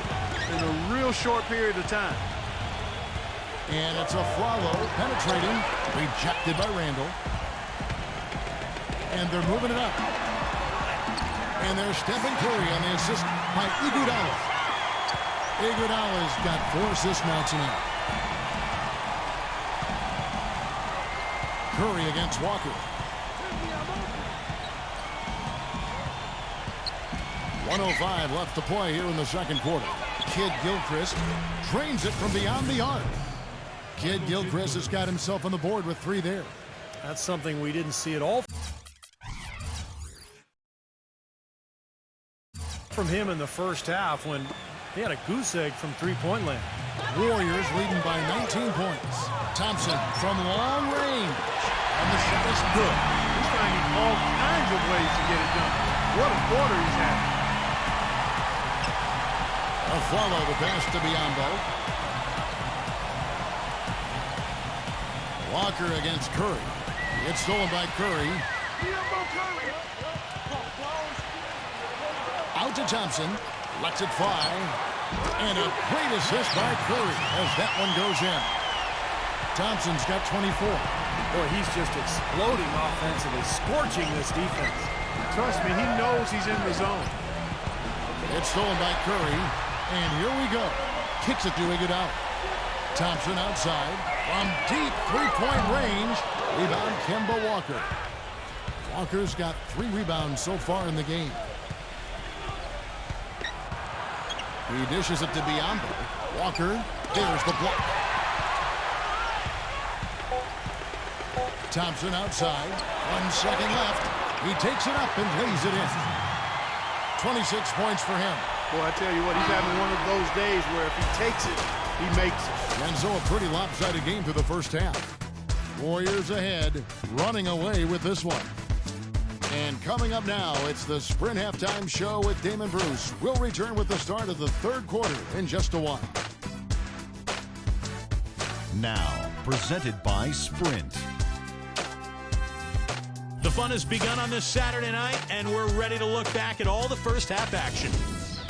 in a real short period of time. And it's a Flalo penetrating. Rejected by Randall. And they're moving it up. And they're stepping Curry on the assist by Iguodala. Iguodala's got 4 assists now tonight. Curry against Walker. 1:05 left to play here in the second quarter. Kid Gilchrist drains it from beyond the arc. Kid Gilchrist has got himself on the board with 3 there. That's something we didn't see at all from him in the first half when he had a goose egg from 3-point land. Warriors leading by 19 points. Thompson from long range. And the shot is good. He's finding all kinds of ways to get it done. What a quarter he's having. A follow the pass to Biyombo. Walker against Curry. It's stolen by Curry. Out to Thompson. Lets it fly. And a great assist by Curry as that one goes in. Thompson's got 24. Boy, he's just exploding offensively, scorching this defense. Trust me, he knows he's in the zone. It's stolen by Curry. And here we go. Kicks it to Iguodala. Thompson outside. From deep 3-point range. Rebound Kemba Walker. Walker's got 3 rebounds so far in the game. He dishes it to Biyombo. Walker. There's the block. Thompson outside. 1 second left. He takes it up and lays it in. 26 points for him. Boy, I tell you what, he's having one of those days where if he takes it, he makes it. And so a pretty lopsided game through the first half. Warriors ahead, running away with this one. And coming up now, it's the Sprint Halftime Show with Damon Bruce. We'll return with the start of the third quarter in just a while. Now, presented by Sprint. The fun has begun on this Saturday night, and we're ready to look back at all the first half action.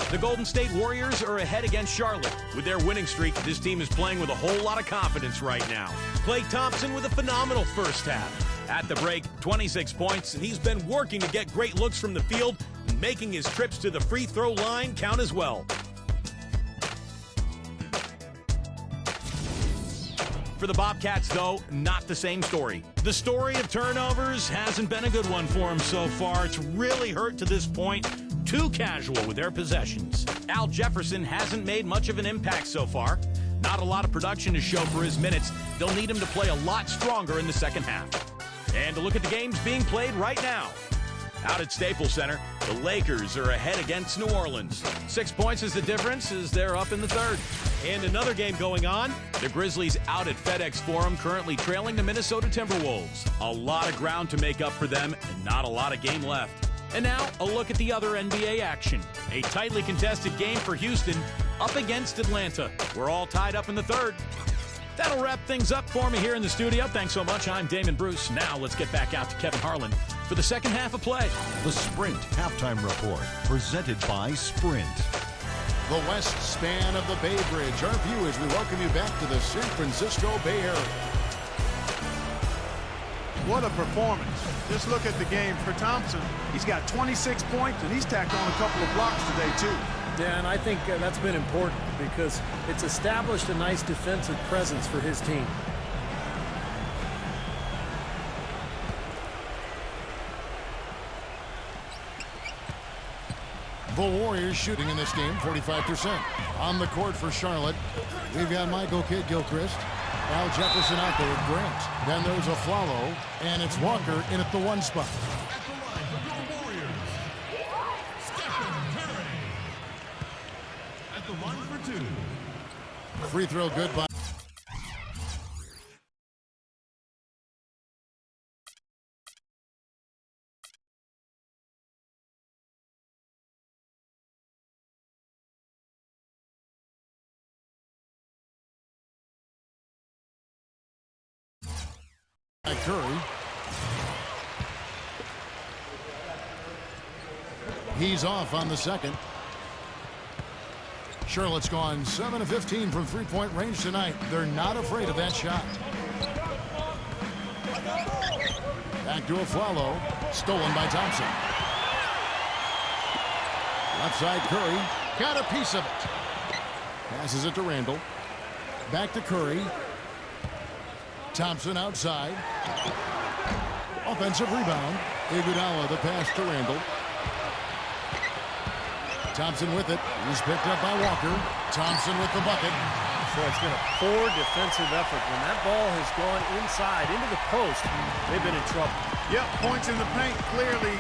The Golden State Warriors are ahead against Charlotte. With their winning streak, this team is playing with a whole lot of confidence right now. Klay Thompson with a phenomenal first half. At the break, 26 points, and he's been working to get great looks from the field, making his trips to the free throw line count as well. For the Bobcats, though, not the same story. The story of turnovers hasn't been a good one for them so far. It's really hurt to this point. Too casual with their possessions. Al Jefferson hasn't made much of an impact so far. Not a lot of production to show for his minutes. They'll need him to play a lot stronger in the second half. And to look at the games being played right now. Out at Staples Center, the Lakers are ahead against New Orleans. 6 points is the difference as they're up in the third. And another game going on, the Grizzlies out at FedEx Forum, currently trailing the Minnesota Timberwolves. A lot of ground to make up for them and not a lot of game left. And now, a look at the other NBA action. A tightly contested game for Houston up against Atlanta. We're all tied up in the third. That'll wrap things up for me here in the studio. Thanks so much. I'm Damon Bruce. Now let's get back out to Kevin Harlan for the second half of play. The Sprint Halftime Report, presented by Sprint. The west span of the Bay Bridge. Our view as we welcome you back to the San Francisco Bay Area. What a performance. Just look at the game for Thompson. He's got 26 points, and he's tacked on a couple of blocks today, too. Yeah, and I think that's been important because it's established a nice defensive presence for his team. The Warriors shooting in this game 45%. On the court for Charlotte, we've got Michael Kidd-Gilchrist. Al Jefferson out there with Grant. Then there's a follow, and it's Walker in at the one spot. At the line for your Warriors, Stephen Curry. At the line for two. Free throw good by Curry. He's off on the second. Charlotte's gone 7 of 15 from three-point range tonight. They're not afraid of that shot. Back to a follow. Stolen by Thompson. Left side Curry. Got a piece of it. Passes it to Randall. Back to Curry. Thompson outside. Offensive rebound. Iguodala the pass to Randall. Thompson with it. He's picked up by Walker. Thompson with the bucket. So it's been a poor defensive effort. When that ball has gone inside into the post, they've been in trouble. Yep, points in the paint clearly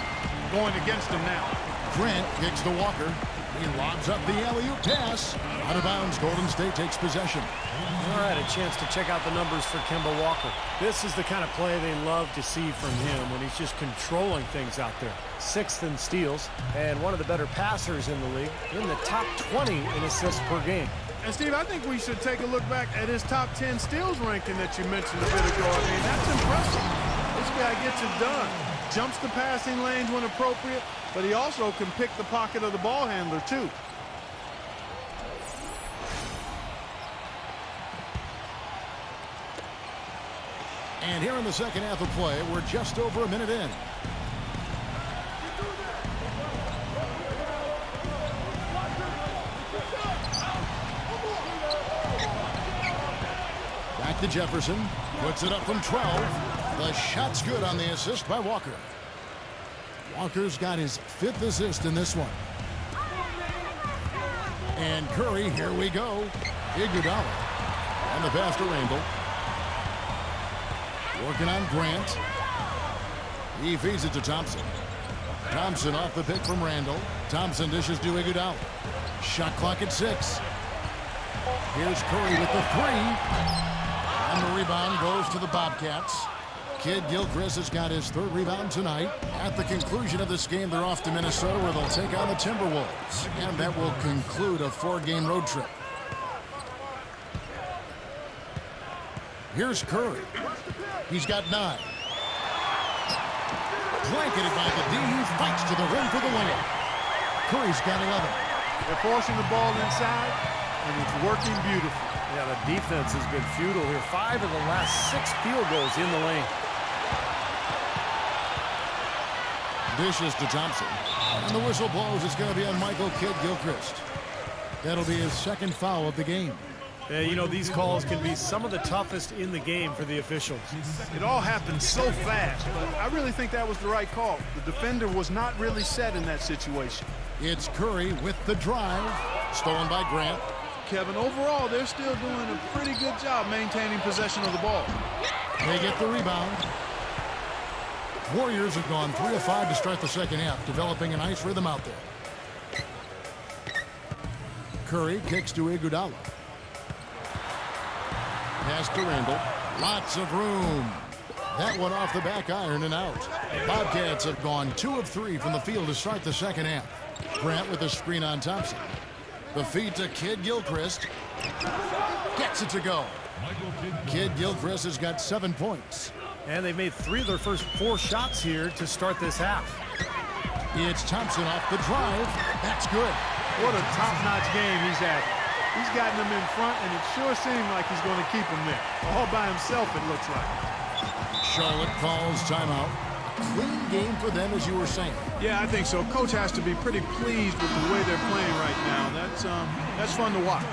going against them now. Grant kicks to Walker. He lobs up the alley-oop pass. Out of bounds. Golden State takes possession. All right, a chance to check out the numbers for Kemba Walker. This is the kind of play they love to see from him when he's just controlling things out there. 6th in steals and one of the better passers in the league, in the top 20 in assists per game. And, Steve, I think we should take a look back at his top 10 steals ranking that you mentioned a bit ago. I mean, that's impressive. This guy gets it done. Jumps the passing lanes when appropriate, but he also can pick the pocket of the ball handler, too. And here in the second half of play, we're just over a minute in. Back to Jefferson. Puts it up from 12. The shot's good on the assist by Walker. Walker's got his 5th assist in this one. And Curry, here we go. Iguodala. And the pass to Randall. Working on Grant. He feeds it to Thompson. Thompson off the pick from Randall. Thompson dishes to Iguodala. Shot clock at 6. Here's Curry with the 3. And the rebound goes to the Bobcats. Kidd-Gilchrist has got his 3rd rebound tonight. At the conclusion of this game, they're off to Minnesota where they'll take on the Timberwolves. And that will conclude a 4-game road trip. Here's Curry. He's got 9. Blanketed by the D, who fights to the rim for the win. Curry's got 11. They're forcing the ball inside, and it's working beautifully. Yeah, the defense has been futile here. 5 of the last 6 field goals in the lane. Dishes to Thompson. And the whistle blows. It's going to be on Michael Kidd-Gilchrist. That'll be his 2nd foul of the game. Yeah, you know, these calls can be some of the toughest in the game for the officials. It all happened so fast, but I really think that was the right call. The defender was not really set in that situation. It's Curry with the drive. Stolen by Grant. Kevin, overall, they're still doing a pretty good job maintaining possession of the ball. They get the rebound. Warriors have gone 3 of 5 to start the second half, developing a nice rhythm out there. Curry kicks to Iguodala. Pass to Randall. Lots of room. That one off the back iron and out. Bobcats have gone 2 of 3 from the field to start the second half. Grant with a screen on Thompson. The feed to Kidd-Gilchrist. Gets it to go. Kidd-Gilchrist has got 7 points. And they've made 3 of their first 4 shots here to start this half. It's Thompson off the drive. That's good. What a top-notch game he's had. He's gotten them in front, and it sure seemed like he's going to keep them there. All by himself, it looks like. Charlotte calls timeout. Clean game for them, as you were saying. Yeah, I think so. Coach has to be pretty pleased with the way they're playing right now. That's fun to watch.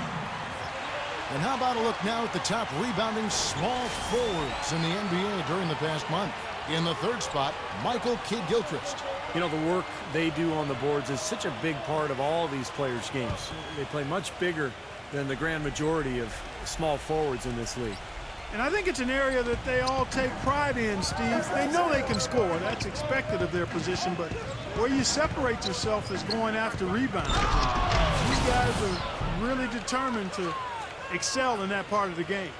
And how about a look now at the top rebounding small forwards in the NBA during the past month? In the 3rd spot, Michael Kidd-Gilchrist. You know, the work they do on the boards is such a big part of all these players' games. They play much bigger than the grand majority of small forwards in this league. And I think it's an area that they all take pride in, Steve. They know they can score. That's expected of their position. But where you separate yourself is going after rebounds. These guys are really determined to excel in that part of the game.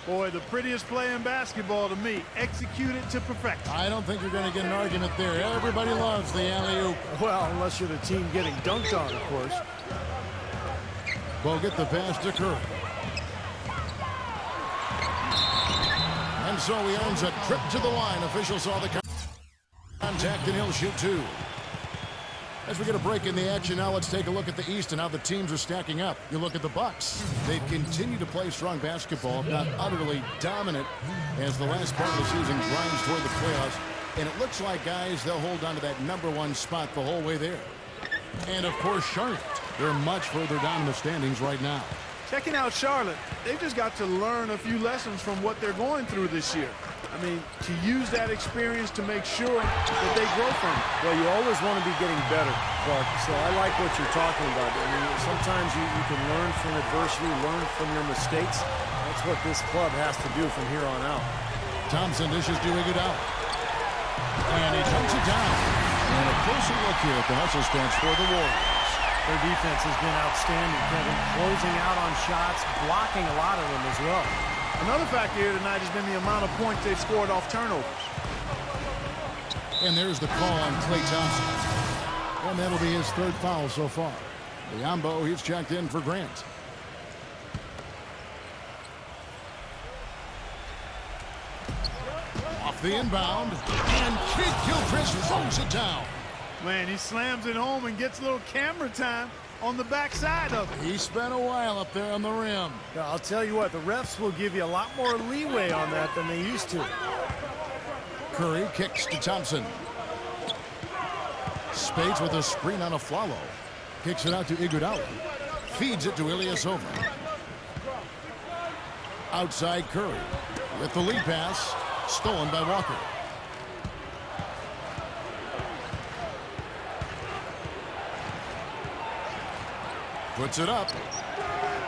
Boy, the prettiest play in basketball to me. Execute it to perfection. I don't think you're going to get an argument there. Everybody loves the alley-oop. Well, unless you're the team getting dunked on, of course. Bogut the pass to Curry. And so he earns a trip to the line. Officials saw the contact, and he'll shoot 2. As we get a break in the action now, let's take a look at the East and how the teams are stacking up. You look at the Bucks. They've continued to play strong basketball, not utterly dominant, as the last part of the season grinds toward the playoffs. And it looks like, guys, they'll hold on to that #1 spot the whole way there. And, of course, Charlotte. They're much further down in the standings right now. Checking out Charlotte, they've just got to learn a few lessons from what they're going through this year. I mean, to use that experience to make sure that they grow from it. Well, you always want to be getting better, Clark. So I like what you're talking about. I mean, sometimes you can learn from adversity, learn from your mistakes. That's what this club has to do from here on out. Thompson dishes to Iguodala. And he chunks it down. And a closer look here at the hustle stats for the Warriors. Their defense has been outstanding, Kevin. Closing out on shots, blocking a lot of them as well. Another factor here tonight has been the amount of points they've scored off turnovers. And there's the call on Klay Thompson. And that'll be his 3rd foul so far. Biombo, he's checked in for Grant. Off the inbound. And Kidd-Gilchrist throws it down. Man, he slams it home and gets a little camera time on the backside of it. He spent a while up there on the rim. Now, I'll tell you what, the refs will give you a lot more leeway on that than they used to. Curry kicks to Thompson. Spades with a screen on a follow. Kicks it out to Iguodala. Feeds it to Ilyasova. Outside Curry with the lead pass. Stolen by Walker. Puts it up.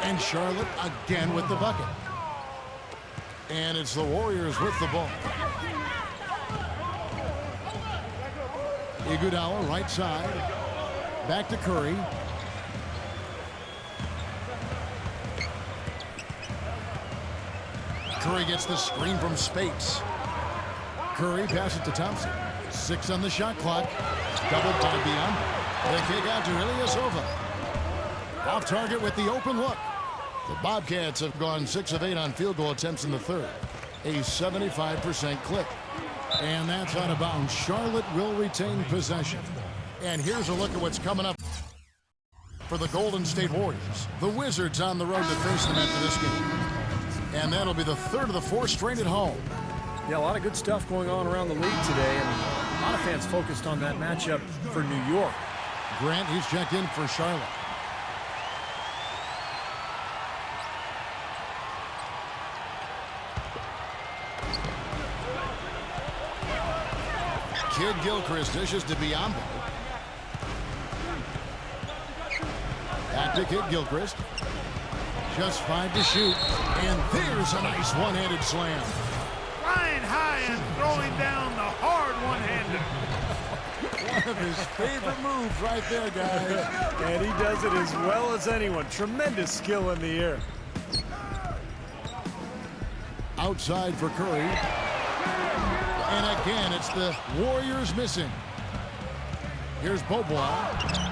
And Charlotte again with the bucket. And it's the Warriors with the ball. Iguodala right side. Back to Curry. Curry gets the screen from Spates. Curry passes to Thompson. 6 on the shot clock. Doubled by Biombo. The kick out to Ilyasova. Off target with the open look. The Bobcats have gone 6 of 8 on field goal attempts in the third. A 75% clip. And that's out of bounds. Charlotte will retain possession. And here's a look at what's coming up for the Golden State Warriors. The Wizards on the road to face them after this game. And that'll be the third of the 4 straight at home. Yeah, a lot of good stuff going on around the league today, and a lot of fans focused on that matchup for New York. Grant, he's checked in for Charlotte. Kid Gilchrist dishes to Biombo. Back to Kid Gilchrist. Just 5 to shoot. And there's a nice one-handed slam. Flying high and throwing down the hard one-hander. One of his favorite moves right there, guys. And he does it as well as anyone. Tremendous skill in the air. Outside for Curry. And again, it's the Warriors missing. Here's Bogut.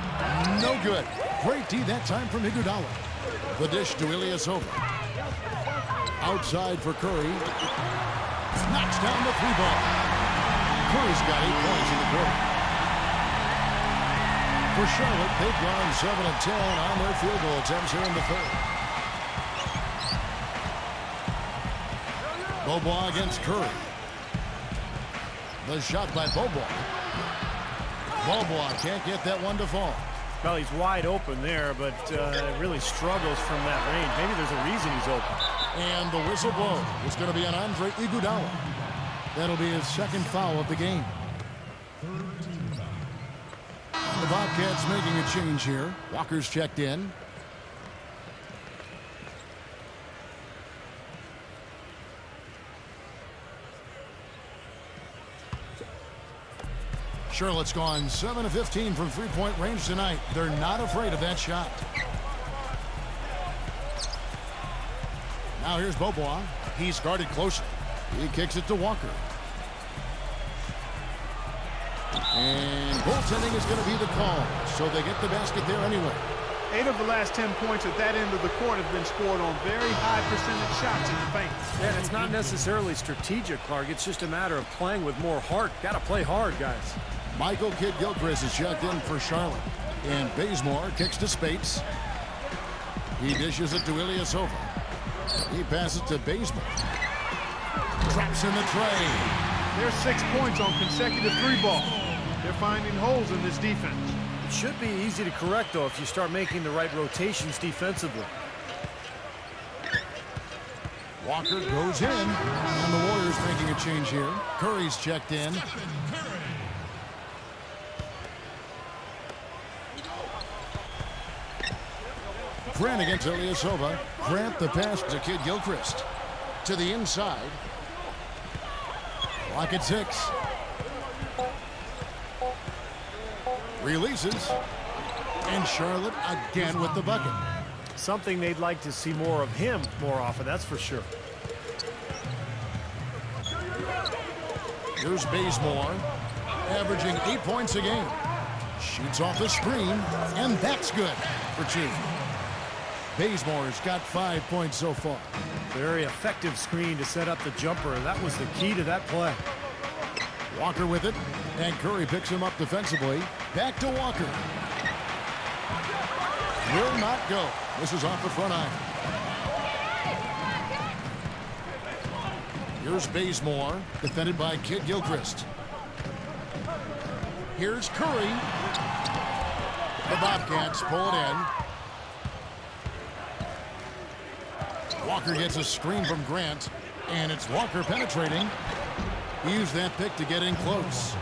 No good. Great D that time from Iguodala. The dish to Ilyasova. Outside for Curry. Knocks down the 3-ball. Curry's got 8 points in the quarter. For Charlotte, they've gone 7 of 10 on their field goal attempts here in the third. Bogut against Curry. The shot by Bogut. Bogut can't get that one to fall. Well, he's wide open there, but really struggles from that range. Maybe there's a reason he's open. And the whistle blows. It's going to be on Andre Iguodala. That'll be his second foul of the game. The Bobcats making a change here. Walker's checked in. Charlotte's gone 7 of 15 from 3-point range tonight. They're not afraid of that shot. Now here's Bogut. He's guarded closely. He kicks it to Walker. And goaltending is going to be the call, so they get the basket there anyway. 8 of the last 10 points at that end of the court have been scored on very high percentage shots in the paint. Yeah, and it's not necessarily strategic, Clark. It's just a matter of playing with more heart. Got to play hard, guys. Michael Kidd-Gilchrist is checked in for Charlotte. And Bazemore kicks to Spates. He dishes it to Ilyasova. He passes to Bazemore. Traps in the tray. There's 6 points on consecutive 3-ball. They're finding holes in this defense. It should be easy to correct, though, if you start making the right rotations defensively. Walker goes in. And the Warriors making a change here. Curry's checked in. Grant against Ilyasova. Grant the pass to Kidd-Gilchrist. To the inside. Clock at 6. Releases. And Charlotte again with the bucket. Something they'd like to see more of him more often, that's for sure. Here's Bazemore. Averaging 8 points a game. Shoots off the screen. And that's good for 2. Bazemore's got 5 points so far. Very effective screen to set up the jumper. That was the key to that play. Walker with it. And Curry picks him up defensively. Back to Walker. Will not go. This is off the front iron. Here's Bazemore. Defended by Kidd-Gilchrist. Here's Curry. The Bobcats pull it in. Walker gets a screen from Grant, and it's Walker penetrating. He used that pick to get in close.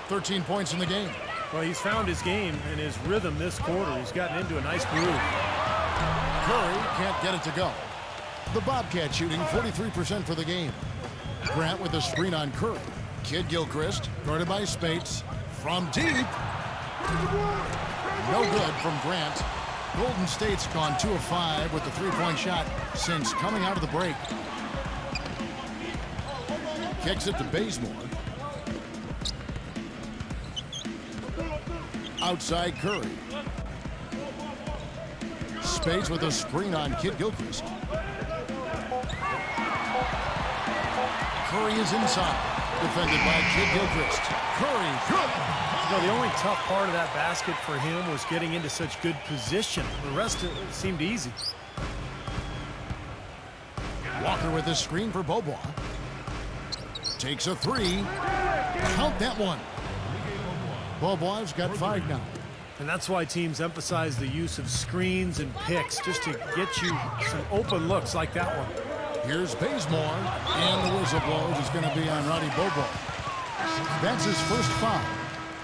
13 points in the game. Well, he's found his game and his rhythm this quarter. He's gotten into a nice groove. Curry can't get it to go. The Bobcats shooting 43% for the game. Grant with a screen on Curry. Kidd-Gilchrist guarded by Spates. From deep. No good from Grant. Golden State's gone 2 of 5 with the 3-point shot since coming out of the break. Kicks it to Bazemore. Outside Curry. Space with a screen on Kid Gilchrist. Curry is inside. Defended by Kid Gilchrist. Curry, good. You know, the only tough part of that basket for him was getting into such good position. The rest of it seemed easy. Walker with a screen for Bogut. Takes a three. Count that one. Bogut's got 5 now. And that's why teams emphasize the use of screens and picks, just to get you some open looks like that one. Here's Bazemore, and the whistle blows is going to be on Roddy Bogut. That's his first foul.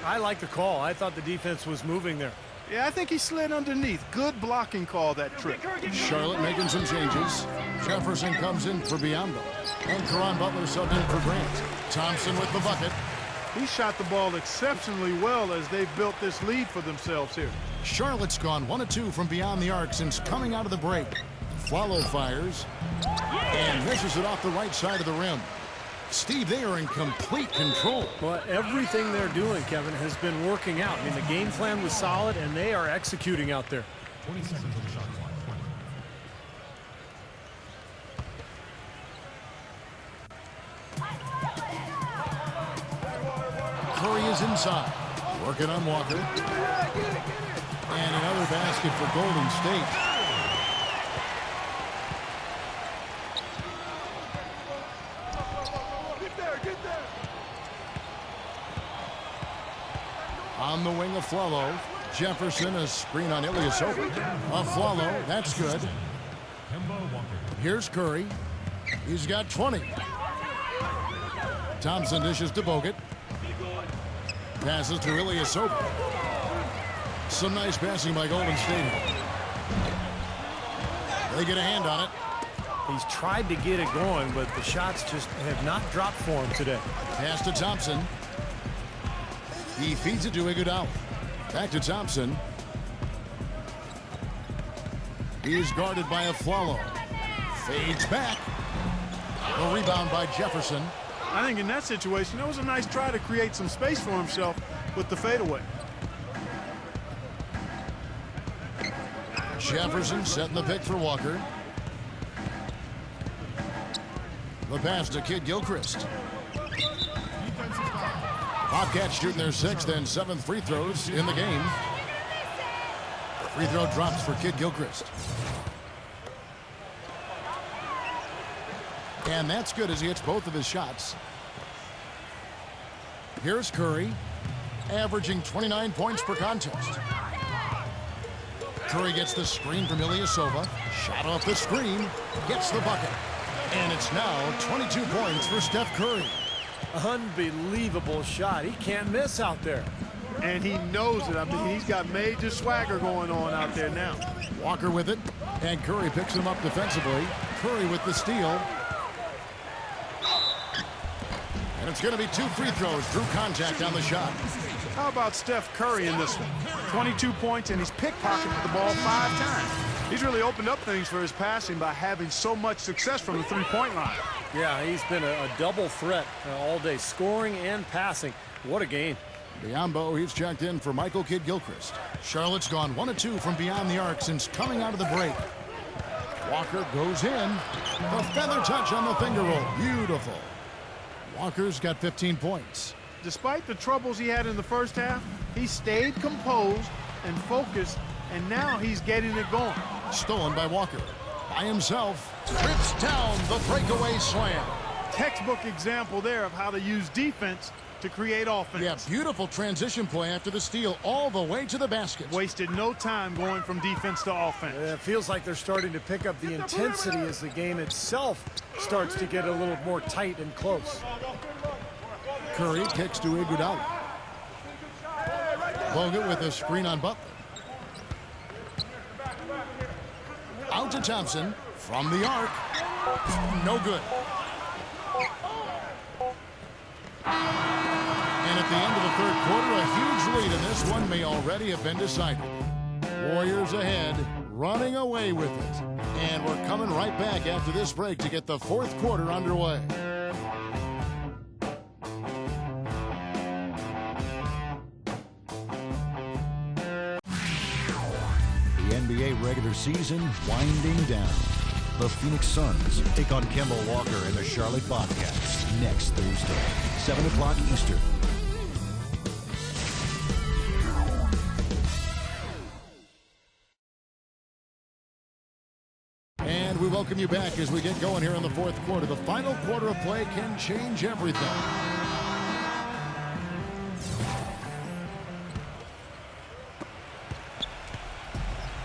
I like the call. I thought the defense was moving there. Yeah, I think he slid underneath. Good blocking call that trip. Charlotte making some changes. Jefferson comes in for Biyombo. And Caron Butler subbed in for Grant. Thompson with the bucket. He shot the ball exceptionally well as they've built this lead for themselves here. Charlotte's gone 1 of 2 from beyond the arc since coming out of the break. Flalo fires and misses it off the right side of the rim. Steve, they are in complete control. Well, everything they're doing, Kevin, has been working out. I mean, the game plan was solid, and they are executing out there. 20 seconds on the shot clock. Curry is inside. Working on Walker. And another basket for Golden State. On the wing of Flalo. Jefferson, a screen on Ilyasova. Flalo, that's good. Here's Curry. He's got 20. Thompson dishes to Bogut. Passes to Ilyasova. Some nice passing by Golden State. They get a hand on it. He's tried to get it going, but the shots just have not dropped for him today. Pass to Thompson. He feeds it to Iguodala. Back to Thompson. He's guarded by Flalo. Fades back. A rebound by Jefferson. I think in that situation, that was a nice try to create some space for himself with the fadeaway. Jefferson setting the pick for Walker. The pass to Kid Gilchrist. Bobcats shooting their 6th and 7th free throws in the game. Free throw drops for Kid Gilchrist. And that's good as he hits both of his shots. Here's Curry, averaging 29 points per contest. Curry gets the screen from Ilyasova. Shot off the screen, gets the bucket. And it's now 22 points for Steph Curry. Unbelievable shot. He can't miss out there. And he knows it. I mean, he's got major swagger going on out there now. Walker with it, and Curry picks him up defensively. Curry with the steal. And it's going to be 2 free throws. Drew contact on the shot. How about Steph Curry in this one? 22 points, and he's pickpocketed the ball 5 times. He's really opened up things for his passing by having so much success from the three-point line. Yeah, he's been a double threat all day, scoring and passing. What a game. Biyombo, he's checked in for Michael Kidd Gilchrist. Charlotte's gone 1 of 2 from beyond the arc since coming out of the break. Walker goes in. The feather touch on the finger roll. Beautiful. Walker's got 15 points. Despite the troubles he had in the first half, he stayed composed and focused, and now he's getting it going. Stolen by Walker. By himself. Rips down the breakaway slam. Textbook example there of how to use defense to create offense. Yeah, beautiful transition play after the steal all the way to the basket. Wasted no time going from defense to offense. It feels like they're starting to pick up the intensity as the game itself starts to get a little more tight and close. Curry kicks to Iguodala. Bogut with a screen on Butler. Out to Thompson from the arc. No good. And at the end of the 3rd quarter, a huge lead, and this one may already have been decided. Warriors ahead, running away with it. And we're coming right back after this break to get the 4th quarter underway. The NBA regular season winding down. The Phoenix Suns take on Kemba Walker and the Charlotte Bobcats next Thursday, 7 o'clock Eastern. And we welcome you back as we get going here in the fourth quarter. The final quarter of play can change everything.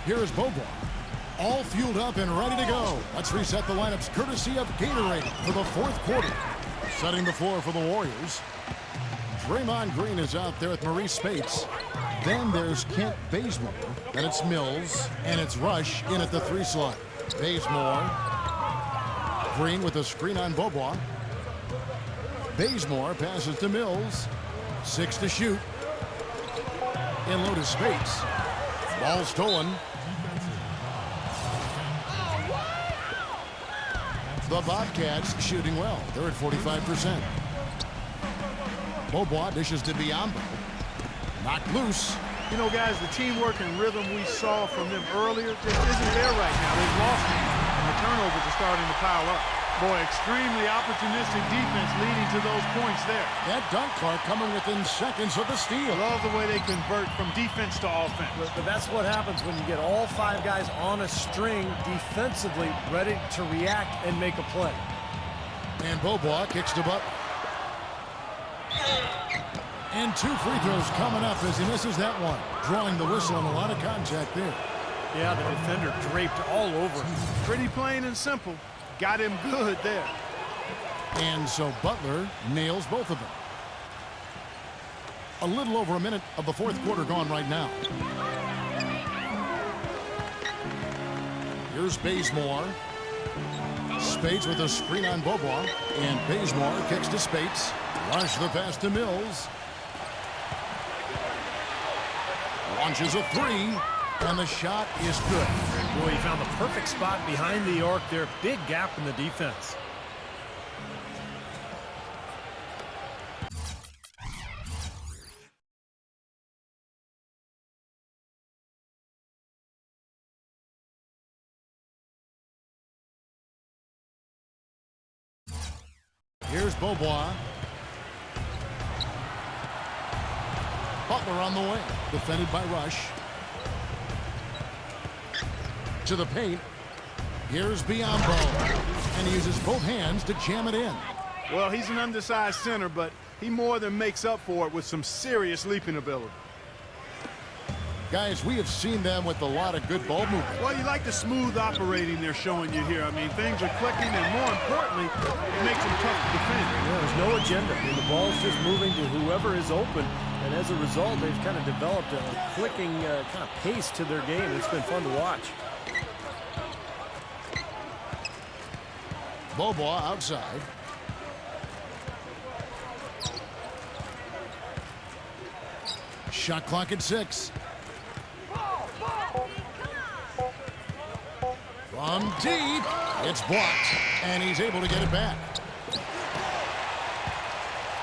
Here is Bogut, all fueled up and ready to go. Let's reset the lineups courtesy of Gatorade for the fourth quarter. Setting the floor for the Warriors. Draymond Green is out there with Maurice Spates. Then there's Kent Bazemore. Then it's Mills. And it's Rush in at the 3 slot. Bazemore. Green with a screen on Bogut. Bazemore passes to Mills. 6 to shoot. In low to Spates. Ball stolen. The Bobcats shooting well. They're at 45%. Bogut dishes to Biyombo. Knocked loose. You know, guys, the teamwork and rhythm we saw from them earlier just isn't there right now. They've lost it, and the turnovers are starting to pile up. Boy, extremely opportunistic defense leading to those points there. That dunk clock coming within seconds of the steal. Love the way they convert from defense to offense. But that's what happens when you get all 5 guys on a string defensively ready to react and make a play. And Bogut kicks to Butler. And 2 free throws coming up as he misses that one. Drawing the whistle and a lot of contact there. Yeah, the defender draped all over him. Pretty plain and simple. Got him good there. And so Butler nails both of them. A little over a minute of the fourth quarter gone right now. Here's Bazemore. Spates with a screen on Bogut. And Bazemore kicks to Spates. Rush the pass to Mills. Launches a 3. And the shot is good. Boy, he found the perfect spot behind the arc there. Big gap in the defense. Here's Bogut. Butler on the way. Defended by Rush. To the paint. Here's Biyombo. And he uses both hands to jam it in. Well, he's an undersized center, but he more than makes up for it with some serious leaping ability. Guys, we have seen them with a lot of good ball movement. Well, you like the smooth operating they're showing you here. I mean, things are clicking, and more importantly, it makes them tough to defend. Yeah, there's no agenda. I mean, the ball's just moving to whoever is open, and as a result, they've kind of developed a clicking kind of pace to their game. It's been fun to watch. Bogut outside. Shot clock at 6. From deep, it's blocked, and he's able to get it back.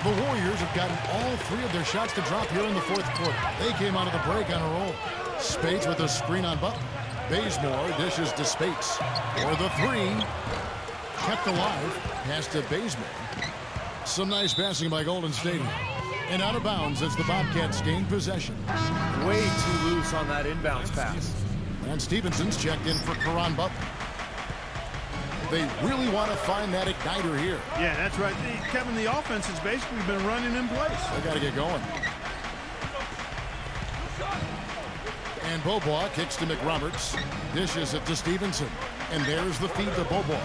The Warriors have gotten all 3 of their shots to drop here in the fourth quarter. They came out of the break on a roll. Spates with a screen on Butler. Bazemore dishes to Spates for the 3. Kept alive. Pass to Bazemore. Some nice passing by Golden State. And out of bounds as the Bobcats gain possession. Way too loose on that inbounds pass. And Stevenson's checked in for Caron Butler. They really want to find that igniter here. Yeah, that's right. Kevin, the offense has basically been running in place. They got to get going. And Bogut kicks to McRoberts. Dishes it to Stevenson. And there's the feed to Bogut.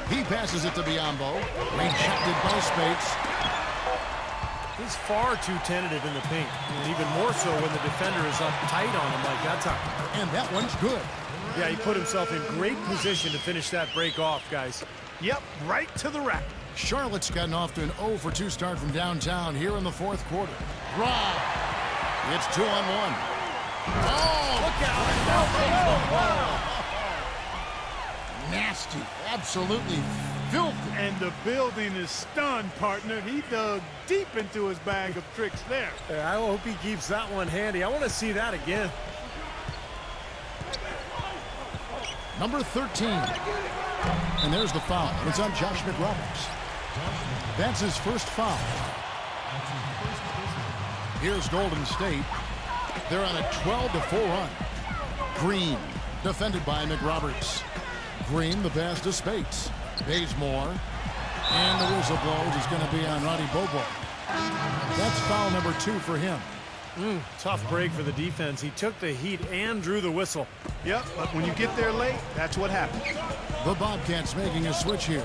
He passes it to Biyombo. Rejected by Spates. He's far too tentative in the paint, and even more so when the defender is up tight on him like that time. And that one's good. Yeah, he put himself in great position to finish that break off, guys. Yep, right to the rack. Charlotte's gotten off to an 0 for 2 start from downtown here in the fourth quarter. Rob. It's 2-on-1. Oh, look out. Nasty. Absolutely filthy. And the building is stunned, partner. He dug deep into his bag of tricks there. I hope he keeps that one handy. I want to see that again. number 13. And there's the foul. It's on Josh McRoberts. That's his first foul. Here's Golden State. They're on a 12-4 run. Green, defended by McRoberts. Green, the pass to Spates. Bazemore. And the whistle blows is going to be on Roddy Bogut. That's foul number 2 for him. Tough break for the defense. He took the heat and drew the whistle. Yep, but when you get there late, that's what happens. The Bobcats making a switch here.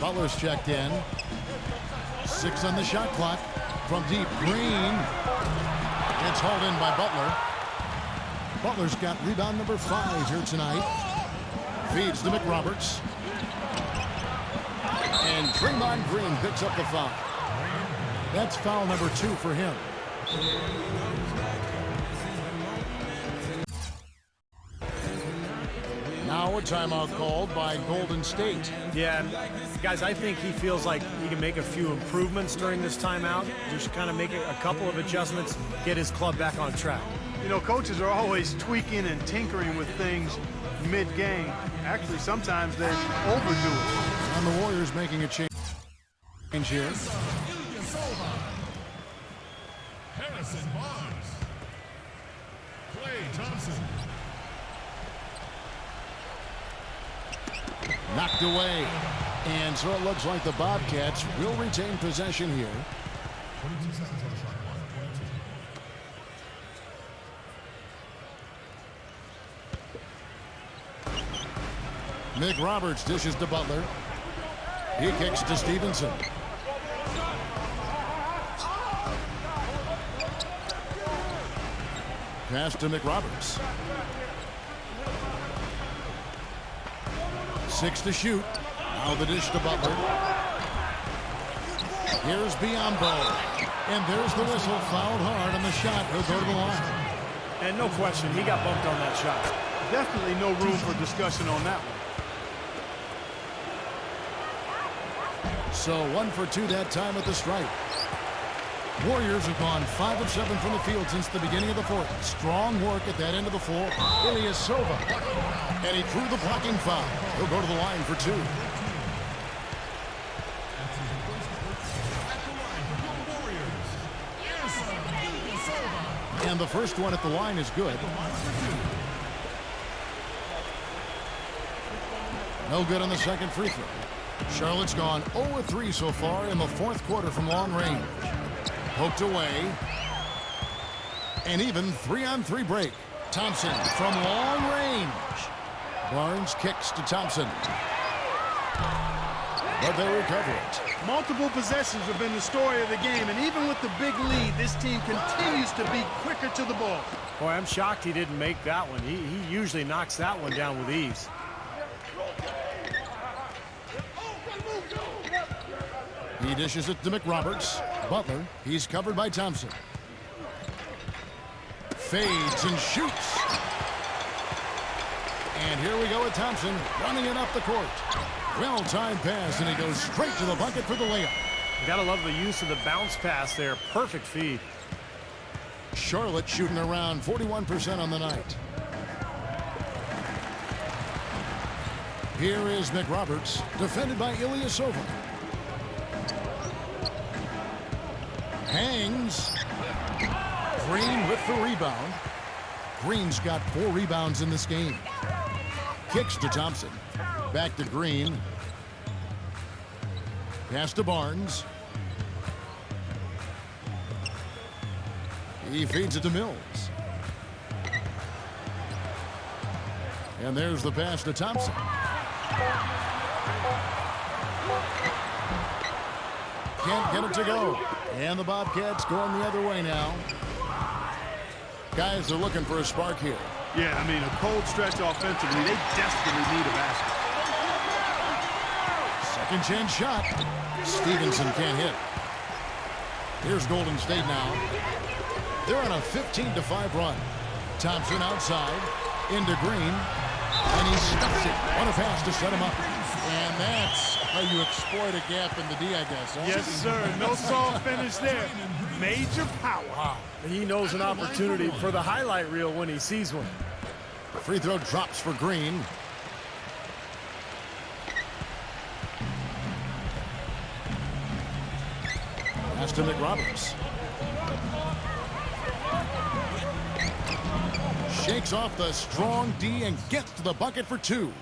Butler's checked in. 6 on the shot clock. From deep, Green. It's hauled in by Butler. Butler's got rebound number 5 here tonight. Feeds to McRoberts. And Draymond Green picks up the foul. That's foul number 2 for him. Now a timeout called by Golden State. Yeah, guys, I think he feels like he can make a few improvements during this timeout. Just kind of make a couple of adjustments, get his club back on track. You know, coaches are always tweaking and tinkering with things mid-game. Actually, sometimes they overdo it. And the Warriors making a change here. Harrison Barnes. Klay Thompson. Knocked away. And so it looks like the Bobcats will retain possession here. 22 seconds on the shot clock. McRoberts dishes to Butler. He kicks to Stevenson. Pass to McRoberts. 6 to shoot. Now the dish to Butler. Here's Biyombo. And there's the whistle. Fouled hard on the shot. He'll go to the line. And no question, he got bumped on that shot. Definitely no room for discussion on that one. So 1 for 2 that time at the stripe. Warriors have gone 5 of 7 from the field since the beginning of the 4th. Strong work at that end of the floor. Ilyasova. And he drew the blocking foul. He'll go to the line for 2. And the first one at the line is good. No good on the second free throw. Charlotte's gone 0-3 so far in the 4th quarter from long range. Poked away. And even 3-on-3 break. Thompson from long range. Barnes kicks to Thompson. But they recover it. Multiple possessions have been the story of the game, and even with the big lead, this team continues to be quicker to the ball. Boy, I'm shocked he didn't make that one. He usually knocks that one down with ease. He dishes it to McRoberts. Butler, he's covered by Thompson. Fades and shoots. And here we go with Thompson running it up the court. Well-timed pass, and he goes straight to the bucket for the layup. You gotta love the use of the bounce pass there. Perfect feed. Charlotte shooting around 41% on the night. Here is McRoberts, defended by Ilyasova. Hangs. Green with the rebound. Green's got 4 rebounds in this game. Kicks to Thompson. Back to Green. Pass to Barnes. He feeds it to Mills. And there's the pass to Thompson. Can't get it to go. And the Bobcats going the other way now. Guys are looking for a spark here. Yeah, I mean, a cold stretch offensively. They desperately need a basket. Second chance shot. Stevenson can't hit. Here's Golden State now. They're on a 15-5 run. Thompson outside. Into Green. And he stuffs it. What a pass to set him up. And that's how you exploit a gap in the D, I guess. Huh? Yes, sir. No soft finish there. Major power. Wow. He knows an opportunity for the highlight reel when he sees one. Free throw drops for Green. pass to McRoberts. Shakes off the strong D and gets to the bucket for 2.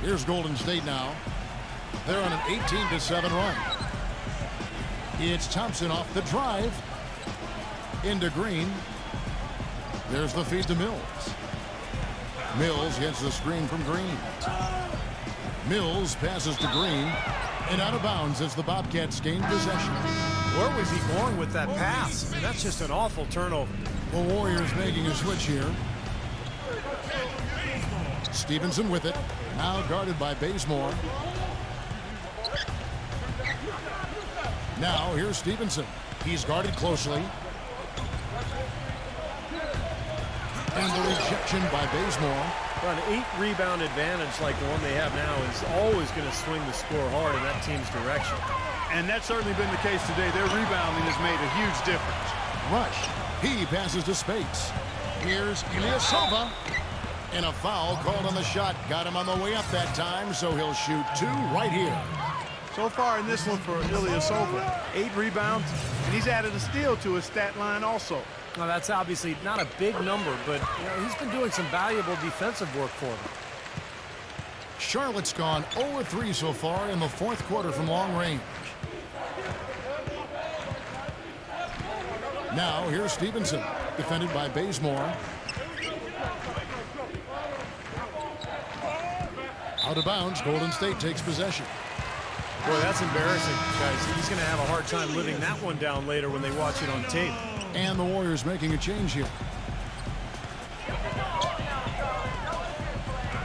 Here's Golden State now. They're on an 18-7 run. It's Thompson off the drive. Into Green. There's the feed to Mills. Mills gets the screen from Green. Mills passes to Green. And out of bounds as the Bobcats gain possession. Where was he going with that pass? And that's just an awful turnover. The Warriors making a switch here. Stevenson with it. Now guarded by Bazemore. Now here's Stevenson. He's guarded closely. And the rejection by Bazemore. Well, an 8-rebound advantage like the one they have now is always going to swing the score hard in that team's direction. And that's certainly been the case today. Their rebounding has made a huge difference. Rush. He passes to Spates. Here's Ilyasova. And a foul called on the shot. Got him on the way up that time, so he'll shoot 2 right here. So far in this one for Ilyasova, 8 rebounds, and he's added a steal to his stat line also. Well, that's obviously not a big number, but he's been doing some valuable defensive work for them. Charlotte's gone 0-3 so far in the 4th quarter from long range. Now here's Stevenson, defended by Bazemore. Out of bounds, Golden State takes possession. Boy, that's embarrassing, guys. He's going to have a hard time living that one down later when they watch it on tape. And the Warriors making a change here.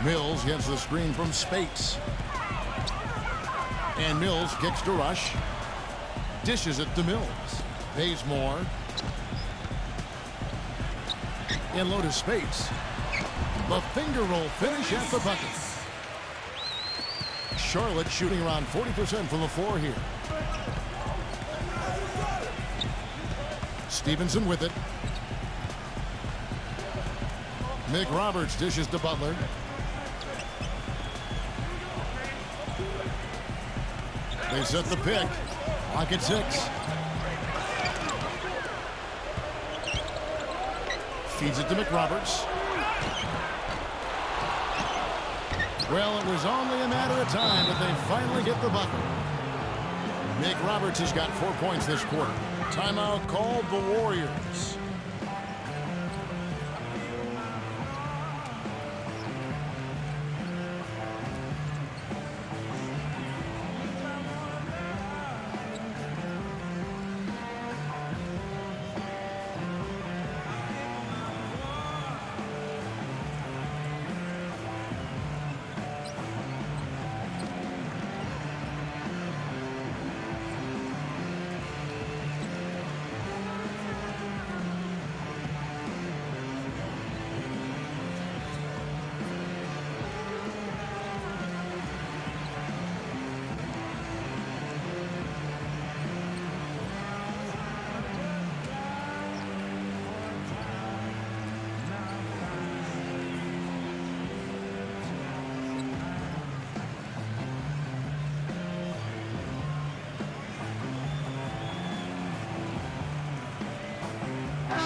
Mills gets the screen from Spates. And Mills kicks to Rush. Dishes it to Mills. Bazemore. In low to Spates. The finger roll finish at the bucket. Charlotte shooting around 40% from the floor here. Stevenson with it. McRoberts dishes to Butler. They set the pick. Clock at 6. Feeds it to McRoberts. Well, it was only a matter of time that they finally get the bucket. McRoberts has got 4 points this quarter. Timeout called the Warriors.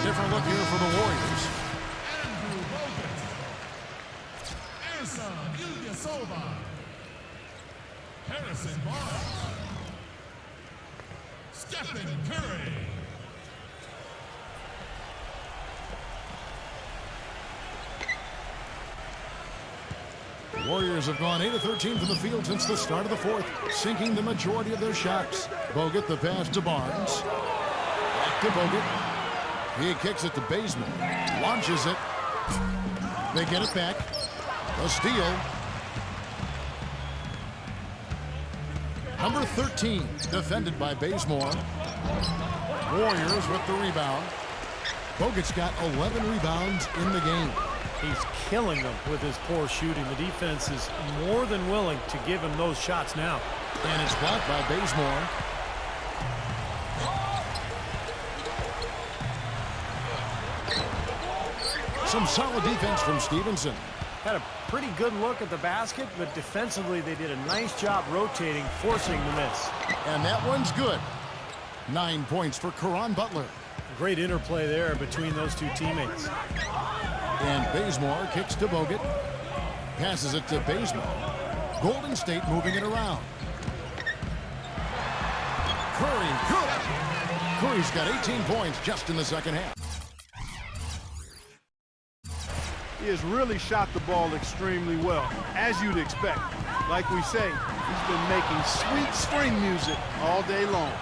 Different look here for the Warriors. Andrew Bogut. Asa Ilyasova. Harrison Barnes. Stephen Curry. Warriors have gone 8 of 13 from the field since the start of the 4th, sinking the majority of their shots. Bogut the pass to Barnes. Back to Bogut. He kicks it to Bazemore. Launches it. They get it back. A steal. Number 13, defended by Bazemore. Warriors with the rebound. Bogut's got 11 rebounds in the game. He's killing them with his poor shooting. The defense is more than willing to give him those shots now. And it's blocked by Bazemore. Some solid defense from Stevenson. Had a pretty good look at the basket, but defensively they did a nice job rotating, forcing the miss. And that one's good. 9 points for Caron Butler. Great interplay there between those two teammates. And Bazemore kicks to Bogut. Passes it to Bazemore. Golden State moving it around. Curry, good. Curry's got 18 points just in the second half. He has really shot the ball extremely well, as you'd expect. Like we say, he's been making sweet string music all day long.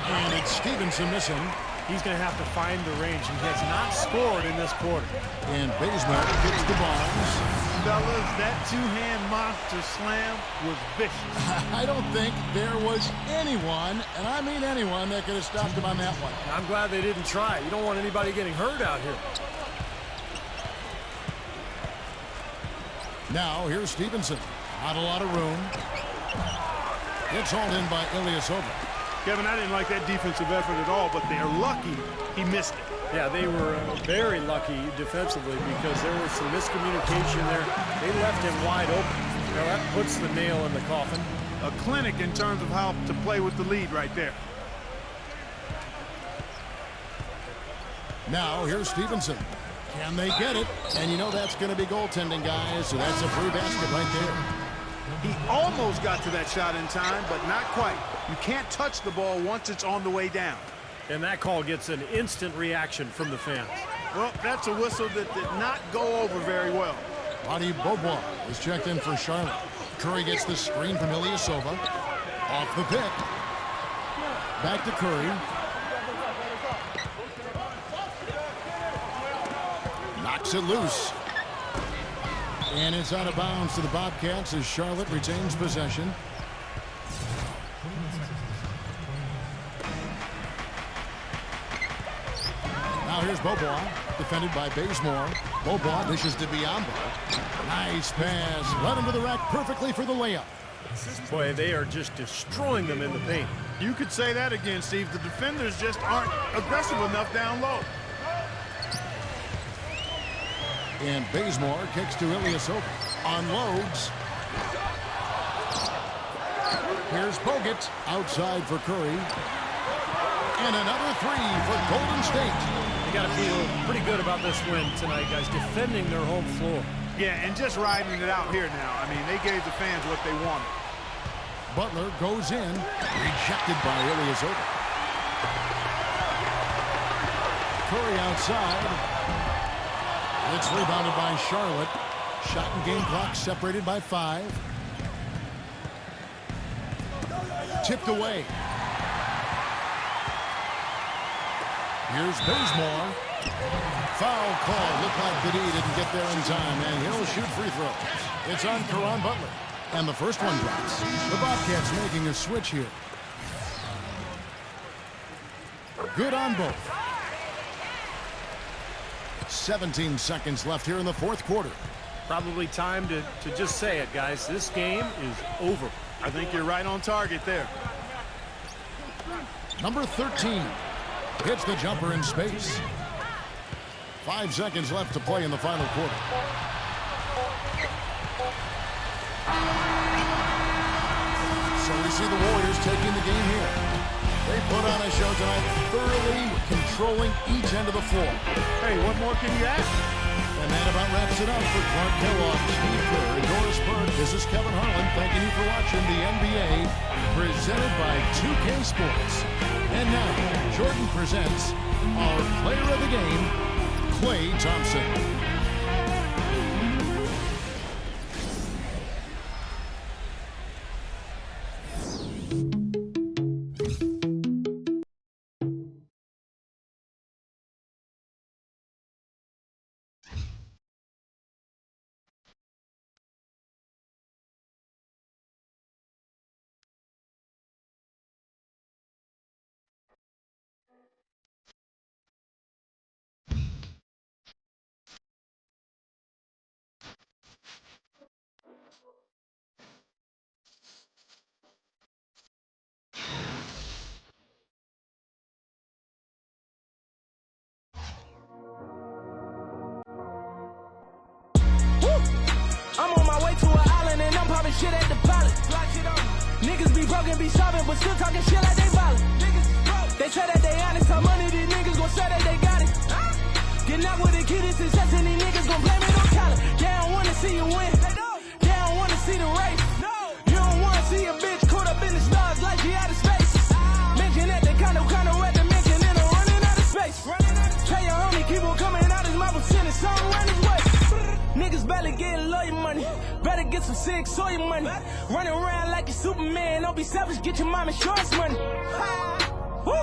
And it's Stevenson missing. He's going to have to find the range. He has not scored in this quarter. And Bazemore gets the Barnes. Fellas, that two-hand monster slam was vicious. I don't think there was anyone, and I mean anyone, that could have stopped him on that one. I'm glad they didn't try. You don't want anybody getting hurt out here. Now, here's Stevenson. Not a lot of room. It's hauled in by Ilyasova. Kevin, I didn't like that defensive effort at all, but they're lucky he missed it. Yeah, they were very lucky defensively because there was some miscommunication there. They left him wide open. Now that puts the nail in the coffin. A clinic in terms of how to play with the lead right there. Now, here's Stevenson. Can they get it? And you know that's going to be goaltending, guys, so that's a free basket right there. He almost got to that shot in time, but not quite. You can't touch the ball once it's on the way down. And that call gets an instant reaction from the fans. Well, that's a whistle that did not go over very well. Roddy Bogut is checked in for Charlotte. Curry gets the screen from Ilyasova. Off the pick. Back to Curry. Knocks it loose. And it's out of bounds to the Bobcats as Charlotte retains possession. Now here's Bogut, defended by Bazemore. Bogut dishes to Biombo. Nice pass. Led him to the rack perfectly for the layup. Boy, they are just destroying them in the paint. You could say that again, Steve. The defenders just aren't aggressive enough down low. And Bazemore kicks to Ilyasova. Unloads. Here's Bogut outside for Curry. And another three for Golden State. They got to feel pretty good about this win tonight, guys, defending their home floor. Yeah, and just riding it out here now. I mean, they gave the fans what they wanted. Butler goes in. Rejected by Ilyasova. Curry outside. It's rebounded by Charlotte. Shot and game clock separated by 5. Tipped away. Here's Bazemore. Foul call. Looked like Biddy didn't get there in time, and he'll shoot free throws. It's on Caron Butler. And the first one drops. The Bobcats making a switch here. Good on both. 17 seconds left here in the fourth quarter. Probably time to just say it, guys. This game is over. I think you're right on target there. Number 13 hits the jumper in space. 5 seconds left to play in the final quarter. So we see the Warriors taking the game here. They put on a show tonight, thoroughly controlling each end of the floor. Hey, what more can you ask? And that about wraps it up for Clark Kellogg, Steve Kerr, and Doris Burke. This is Kevin Harlan thanking you for watching the NBA, presented by 2K Sports. And now, Jordan presents our player of the game, Klay Thompson. I'm on my way to an island and I'm popping shit at the pilot. Niggas be broke and be shopping, but still talking shit like they violent. They say that they honest, how money these niggas gon' say that they got it. Getting out with the kid is success and these niggas gon' blame it on talent. They don't wanna see you win. They don't wanna see the race. You don't wanna see a bitch caught up in the stars like she out of space. Mention that they kinda at the mention and I'm running out of space. Tell your homie keep on coming out his mouth and sending something run his way. Niggas better get lawyer money. Better get some sick soy money. Running around like you Superman. Don't be selfish, get your mom insurance money. Woo!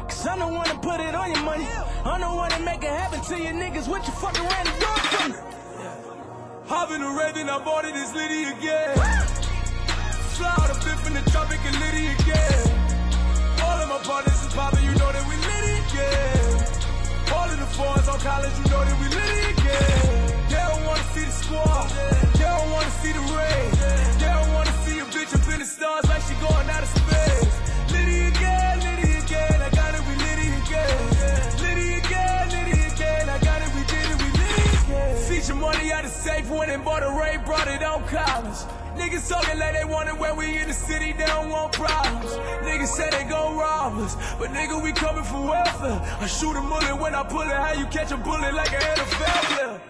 Cause I'm the one to put it on your money. I'm the one to make it happen to you niggas. What you fucking ran the door for me? Hop in the Raven, I bought it, it's Liddy again. Fly out a bit from the tropic and Liddy again. All of my partners is poppin', you know that we Liddy again. All of the fours on college, you know that we Liddy again. They don't wanna see the squad, they don't wanna see the rain. They don't wanna see a bitch up in the stars like she going out of space. Liddy again, I got it, we Liddy again. Liddy again, I got it, we did it, we Liddy again. Feature money out of safe, went and bought a Ray, brought it on college. Niggas talking like they want it when we in the city, they don't want problems. Niggas say they gon' rob us, but nigga, we coming for welfare. I shoot a bullet when I pull it, how you catch a bullet like a NFL player?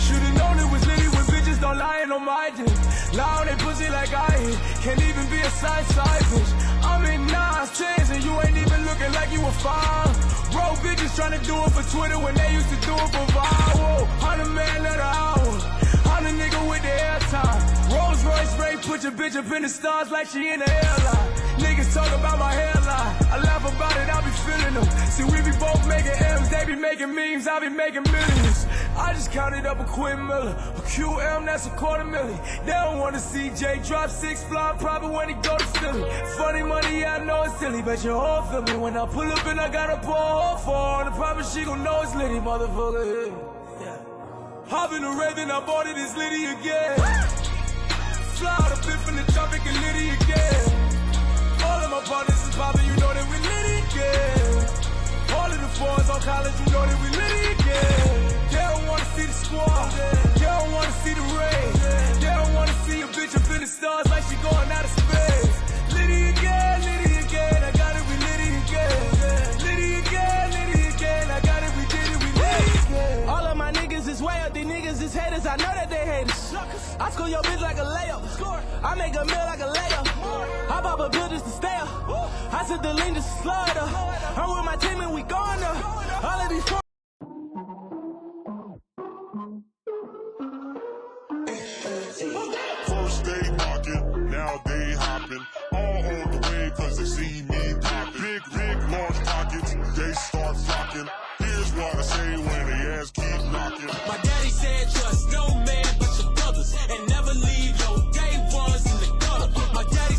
Should've known it was Liddy when bitches don't lie on my dick. Lie on they pussy like I ain't, can't even be a side bitch. I'm in 9s, and you ain't even looking like you a fine. Bro, bitches tryna do it for Twitter when they used to do it for viral. 100 man at an hour, I'm the nigga with the airtime. Rolls Royce Ray, put your bitch up in the stars like she in the airline. Niggas talk about my hairline, I laugh about it, I be feeling them. See, we be both making M's, they be making memes, I be making millions. I just counted up a Quinn Miller, a QM, that's $250,000. They don't wanna see Jay drop 6 fly profit when he go to Philly. Funny money, yeah, I know it's silly, bet your whole feel me. When I pull up and I got a pour hole for her, the profit she gon' know it's Liddy, motherfucker. Yeah. Hop in the Raven, I bought it, it's Liddy again. Fly out a bit from the tropic and Liddy again. All of my partners is poppin', you know that we Liddy again. All of the fours on college, you know that we Liddy again. They don't wanna see the squad, they don't wanna see the rain. They don't wanna see a bitch up in the stars like she going out of space. Liddy again, I got it, we Liddy again. Liddy again, I got it, we did it, we Liddy again. All of my niggas is way up, these niggas is haters, I know that they haters. I score your bitch like a layup, I make a meal like a layup. I pop a bill just to stay up, I said the lean just to slow it up. I'm with my team and we going up. All of these